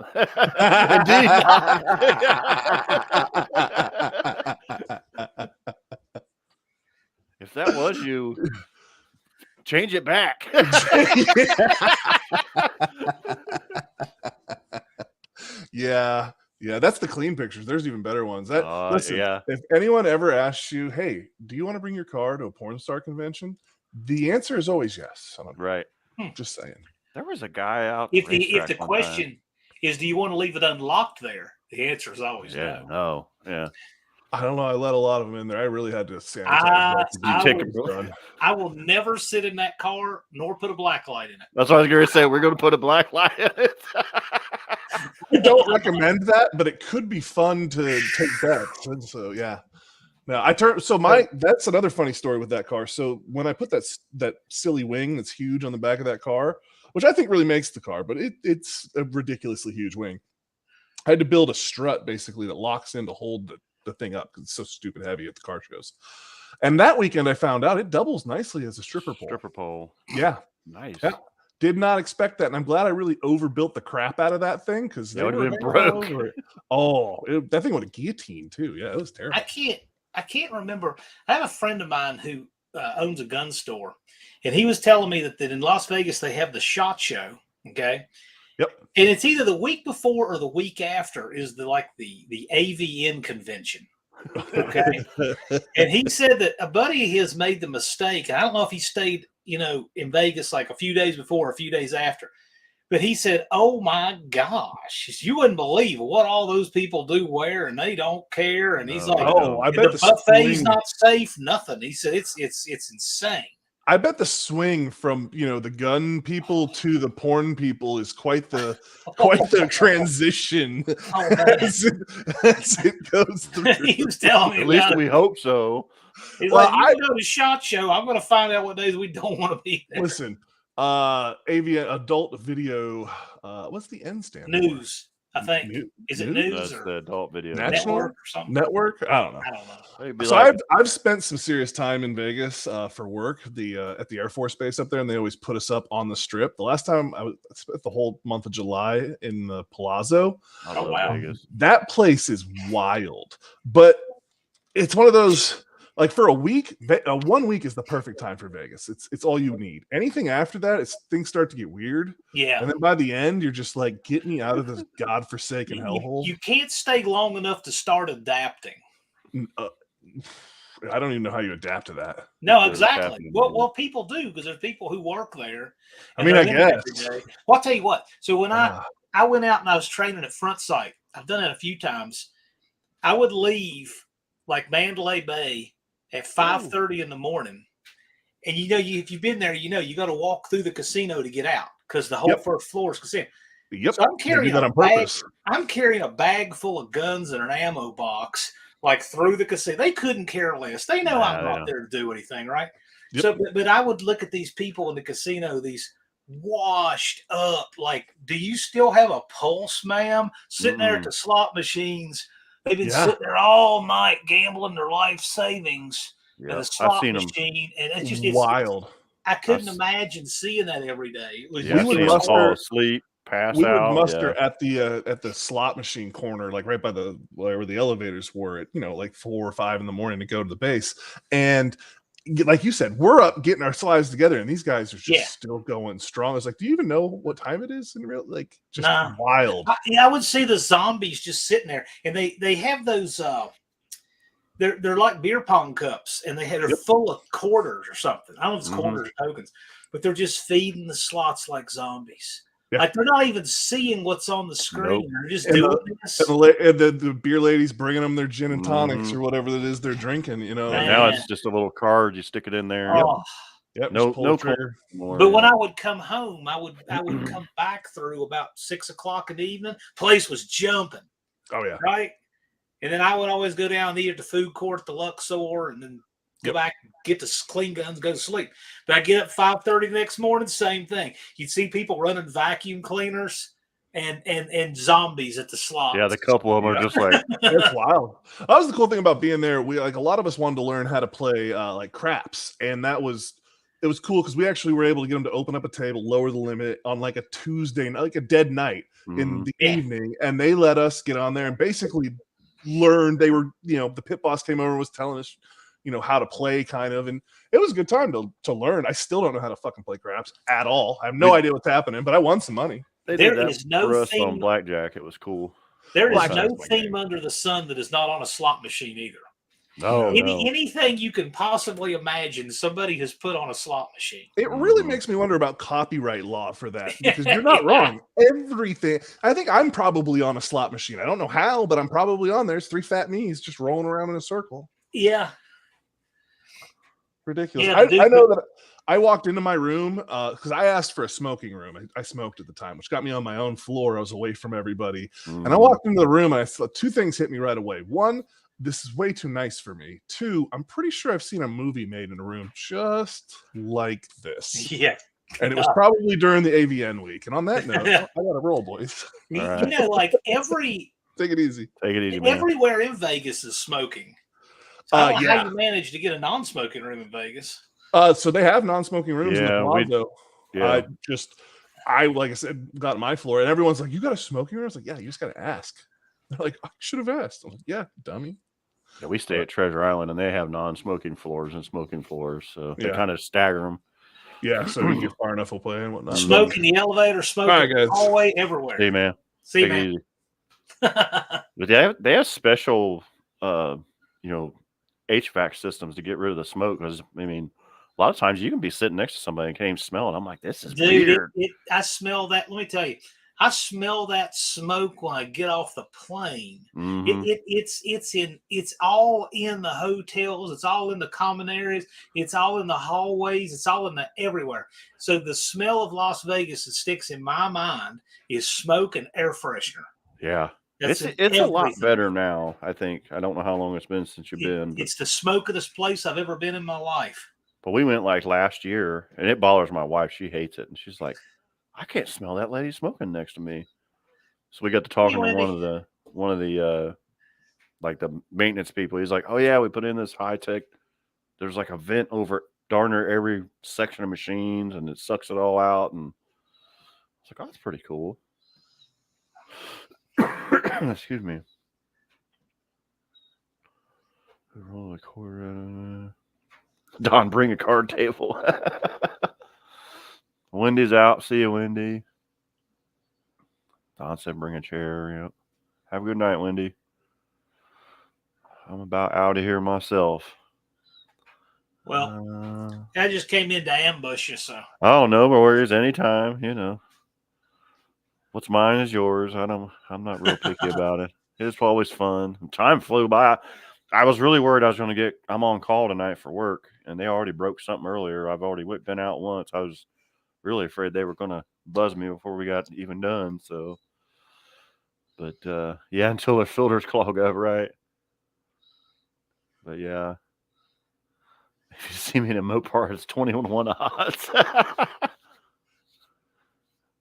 If that was you, change it back.
Yeah. Yeah, that's the clean pictures. There's even better ones. Listen,
Yeah.
if anyone ever asks you, hey, do you want to bring your car to a porn star convention? The answer is always yes.
Right.
Just saying.
There was a guy out.
if the
racetrack one
question is, do you want to leave it unlocked there? The answer is always
time. Yeah.
no.
No. Yeah.
I don't know. I let a lot of them in there. I really had to sanitize.
I
that to
take
get
it,
this done.
I will never sit in that car nor put a black light in it.
That's what I was going to say. We're going to put a black light in it.
I don't recommend that, but it could be fun to take bets. And so yeah. Now that's another funny story with that car. So when I put that silly wing that's huge on the back of that car, which I think really makes the car, but it's a ridiculously huge wing. I had to build a strut basically that locks in to hold the thing up because it's so stupid heavy at the car shows. And that weekend I found out it doubles nicely as a stripper pole.
Stripper pole.
Yeah.
Nice.
Yeah. Did not expect that, and I'm glad I really overbuilt the crap out of that thing because
That would've been broke.
That thing would have guillotined too. Yeah, it was terrible.
I can't remember. I have a friend of mine who owns a gun store, and he was telling me that in Las Vegas they have the SHOT Show. Okay.
Yep.
And it's either the week before or the week after is the AVN convention. Okay. And he said that a buddy of his made the mistake. I don't know if he stayed, in Vegas like a few days before or a few days after. But he said, oh my gosh, you wouldn't believe what all those people do wear and they don't care. And he's like,
I bet
the buffet's
swing,
not safe, nothing. He said it's insane.
I bet the swing from the gun people to the porn people is quite the transition
Oh, man.
as it goes through.
He was telling me
At least
about
we
it.
hope so.
He's
Well,
like, you go to SHOT Show. I'm going to find out what days we don't want to be there.
Listen, AVN adult video. What's the N stand? for?
News, I think. Is it news
That's
or
the adult video.
National?
network or something?
Network? I don't know.
I don't know.
It'd be
So
like-
I've spent some serious time in Vegas for work. At the Air Force Base up there, and they always put us up on the Strip. The last time I spent the whole month of July in the Palazzo.
I
Oh,
love
wow.
Vegas.
That place is wild, but it's one of those like for a week. 1 week is the perfect time for Vegas. It's all you need. Anything after that, things start to get weird,
Yeah.
and then by the end, you're just like, get me out of this godforsaken hellhole.
You can't stay long enough to start adapting.
I don't even know how you adapt to that.
No,
There's
exactly.
happening.
Well, people do because there's people who work there.
I
and
mean,
they're
I
in there
guess.
every day. Well, I'll tell you what. So when
Ah,
I went out and I was training at Front Sight, I've done it a few times. I would leave like Mandalay Bay at 5:30 in the morning, and if you've been there, you got to walk through the casino to get out because the whole
Yep.
first floor is casino.
yep,
So I'm
they
carrying
do that
a
on
bag.
purpose.
I'm carrying a bag full of guns and an ammo box, like through the casino. They couldn't care less. They know
Nah,
I'm
they
not
don't.
there to do anything, right?
Yep.
So, but I would look at these people in the casino, these washed up. Like, do you still have a pulse, ma'am? Sitting there at the slot machines. They've been sitting there all night gambling their life savings at a slot machine. And it's just
wild.
I couldn't imagine seeing that every day. It was
we would fall asleep, pass
we
out.
We would muster at the slot machine corner, like right by where the elevators were at, like 4 or 5 in the morning to go to the base. And like you said, we're up getting our slides together, and these guys are just still going strong. I was like, do you even know what time it is in real? Like, just wild.
I would see the zombies just sitting there, and they have those. They're like beer pong cups, and they're full of quarters or something. I don't know if it's quarters or tokens, but they're just feeding the slots like zombies. Yeah. Like they're not even seeing what's on the screen. They're just doing this.
And the beer ladies bringing them their gin and tonics or whatever it is they're drinking.
And now it's just a little card. You stick it in there.
Oh.
Yep.
No trigger.
But when I would come home, I would come back through about 6 o'clock in the evening. Place was jumping.
Oh yeah.
Right. And then I would always go down and eat at the food court, the Luxor, and then go back, get the clean guns, go to sleep. But I get up 5:30 the next morning, same thing. You'd see people running vacuum cleaners and zombies at the slots.
Yeah, the couple of them are just like
that's wild. That was the cool thing about being there. We a lot of us wanted to learn how to play like craps, and it was cool because we actually were able to get them to open up a table, lower the limit on like a Tuesday, like a dead night in the evening, and they let us get on there and basically learn. They were, the pit boss came over and was telling us, how to play kind of, and it was a good time to learn. I still don't know how to fucking play craps at all. I have no idea what's happening, but I won some money.
There is no theme
on blackjack. It was cool.
There is no theme under the sun that is not on a slot machine either. Anything you can possibly imagine, somebody has put on a slot machine.
It really makes me wonder about copyright law for that, because you're not wrong. Everything. I think I'm probably on a slot machine. I don't know how, but I'm probably on there. It's 3 fat knees just rolling around in a circle.
Yeah.
Ridiculous. I know that I walked into my room because I asked for a smoking room. I smoked at the time, which got me on my own floor. I was away from everybody. And I walked into the room and I thought 2 things hit me right away. 1, this is way too nice for me. 2, I'm pretty sure I've seen a movie made in a room just like this.
Yeah.
And it was probably during the AVN week. And on that note, I got to roll, boys.
Like every...
Take it easy.
Take it easy, man.
Everywhere in Vegas is smoking. So I don't know how you manage to get a non-smoking room in Vegas.
So they have non-smoking rooms in the Plaza. Like I said, got my floor, and everyone's like, "You got a smoking room?" I was like, "Yeah, you just got to ask." They're like, "I should have asked." I'm like, "Yeah, dummy."
Yeah, we stay at Treasure Island, and they have non-smoking floors and smoking floors, so they kind of stagger them.
Yeah, so you get far enough, we'll play and whatnot.
Smoke in the elevator, smoke in the hallway, everywhere.
See, man.
See, man.
But they have special, HVAC systems to get rid of the smoke, because a lot of times you can be sitting next to somebody and can't even smell it. I'm like, this is weird.
I smell that. Let me tell you, I smell that smoke when I get off the plane. It's all in the hotels. It's all in the common areas. It's all in the hallways. It's all in the everywhere. So the smell of Las Vegas that sticks in my mind is smoke and air freshener.
Yeah. It's a lot better now, I think. I don't know how long it's been since you've been.
It's the smokest place I've ever been in my life.
But we went like last year, and it bothers my wife. She hates it. And she's like, I can't smell that lady smoking next to me. So we got to talking to one of the like the maintenance people. He's like, oh yeah, we put in this high tech. There's like a vent over darn near every section of machines, and it sucks it all out. And it's like, oh, that's pretty cool. Excuse me. Roll a quarter. Don, bring a card table. Wendy's out. See you, Wendy. Don said bring a chair. Yep. Have a good night, Wendy. I'm about out of here myself.
Well, I just came in to ambush you, so.
Oh, no worries. Anytime, What's mine is yours. I'm not real picky about it. It's always fun. Time flew by. I was really worried I'm on call tonight for work, and they already broke something earlier. I've already been out once. I was really afraid they were going to buzz me before we got even done. So, but until their filters clog up, right? But yeah, if you see me in a Mopar, it's 21 odds.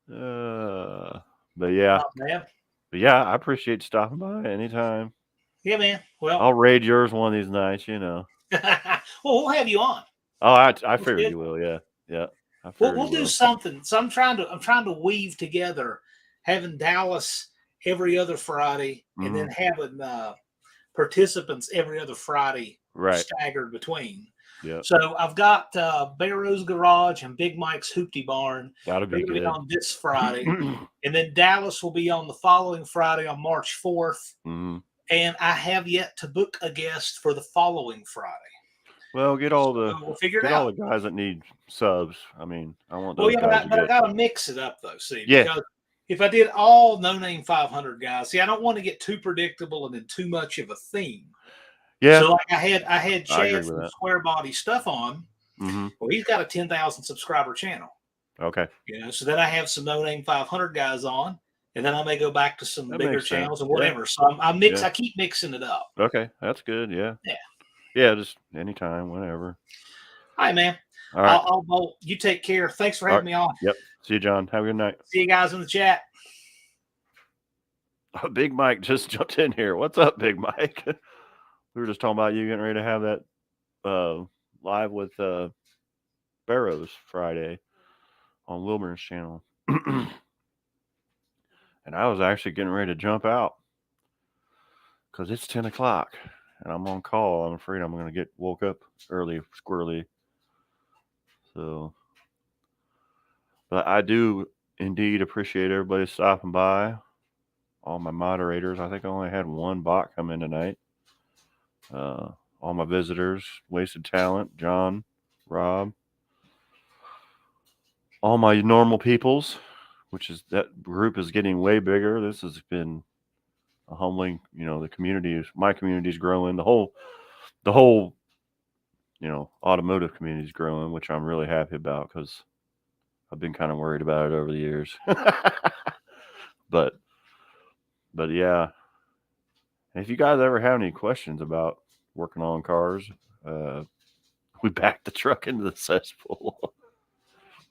But yeah,
Oh, man.
I appreciate stopping by anytime.
Yeah, man. Well,
I'll raid yours one of these nights, you know.
well, we'll have you on.
Oh, I
That's
figured
good.
you will. Yeah, yeah. I
We'll,
figured
we'll
you
do
will.
something. So I'm trying to weave together having Dallas every other Friday and then having participants every other Friday
Right.
staggered between.
Yeah.
So I've got Barrow's Garage and Big Mike's Hoopty Barn.
That'll
They're
be
going to be
good.
on this Friday. And then Dallas will be on the following Friday on March 4th. And I have yet to book a guest for the following Friday.
Well, get all the
we'll figure it
get
out.
all the guys that need subs. I mean, I want those
Well, yeah,
guys
but I got to mix it up though. See,
Yeah.
because if I did all No Name 500 guys, see, I don't want to get too predictable and then too much of a theme.
Yeah.
So like I had
agree
Chad
with
from
that.
Square Body Stuff on. Well, he's got a 10,000 subscriber channel.
Okay.
You know, so then I have some No Name 500 guys on, and then I may go back to some
That
bigger
makes sense.
channels and
Yeah.
whatever. So I mix.
Yeah.
I keep mixing it up.
Okay, that's good. Yeah.
Yeah.
Yeah, just anytime, whenever.
All right, man.
All right.
I'll bolt. You take care. Thanks for having me on.
Yep. See you, John. Have a good night.
See you guys in the chat.
Big Mike just jumped in here. What's up, Big Mike? We were just talking about you getting ready to have that live with Barrows Friday on Wilburn's channel. And I was actually getting ready to jump out because it's 10 o'clock and I'm on call. I'm afraid I'm going to get woke up early, squirrely. So, but I do indeed appreciate everybody stopping by. All my moderators. I think I only had one bot come in tonight. All my visitors, Wasted Talent, John, Rob, all my normal peoples, which is that group is getting way bigger. This has been a humbling, the community my community is growing. The whole, automotive community is growing, which I'm really happy about because I've been kind of worried about it over the years. But yeah, if you guys ever have any questions about working on cars, we backed the truck into the cesspool.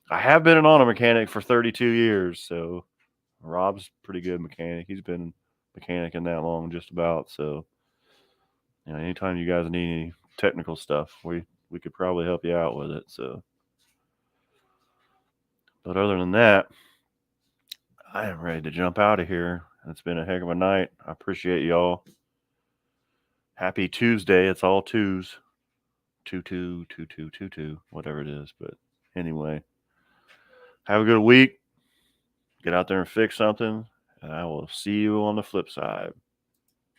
I have been an auto mechanic for 32 years, so Rob's a pretty good mechanic. He's been mechanicing that long, just about. So, anytime you guys need any technical stuff, we could probably help you out with it. So, but other than that, I am ready to jump out of here. It's been a heck of a night. I appreciate y'all. Happy Tuesday. It's all twos. 222222, whatever it is. But anyway, have a good week. Get out there and fix something. And I will see you on the flip side.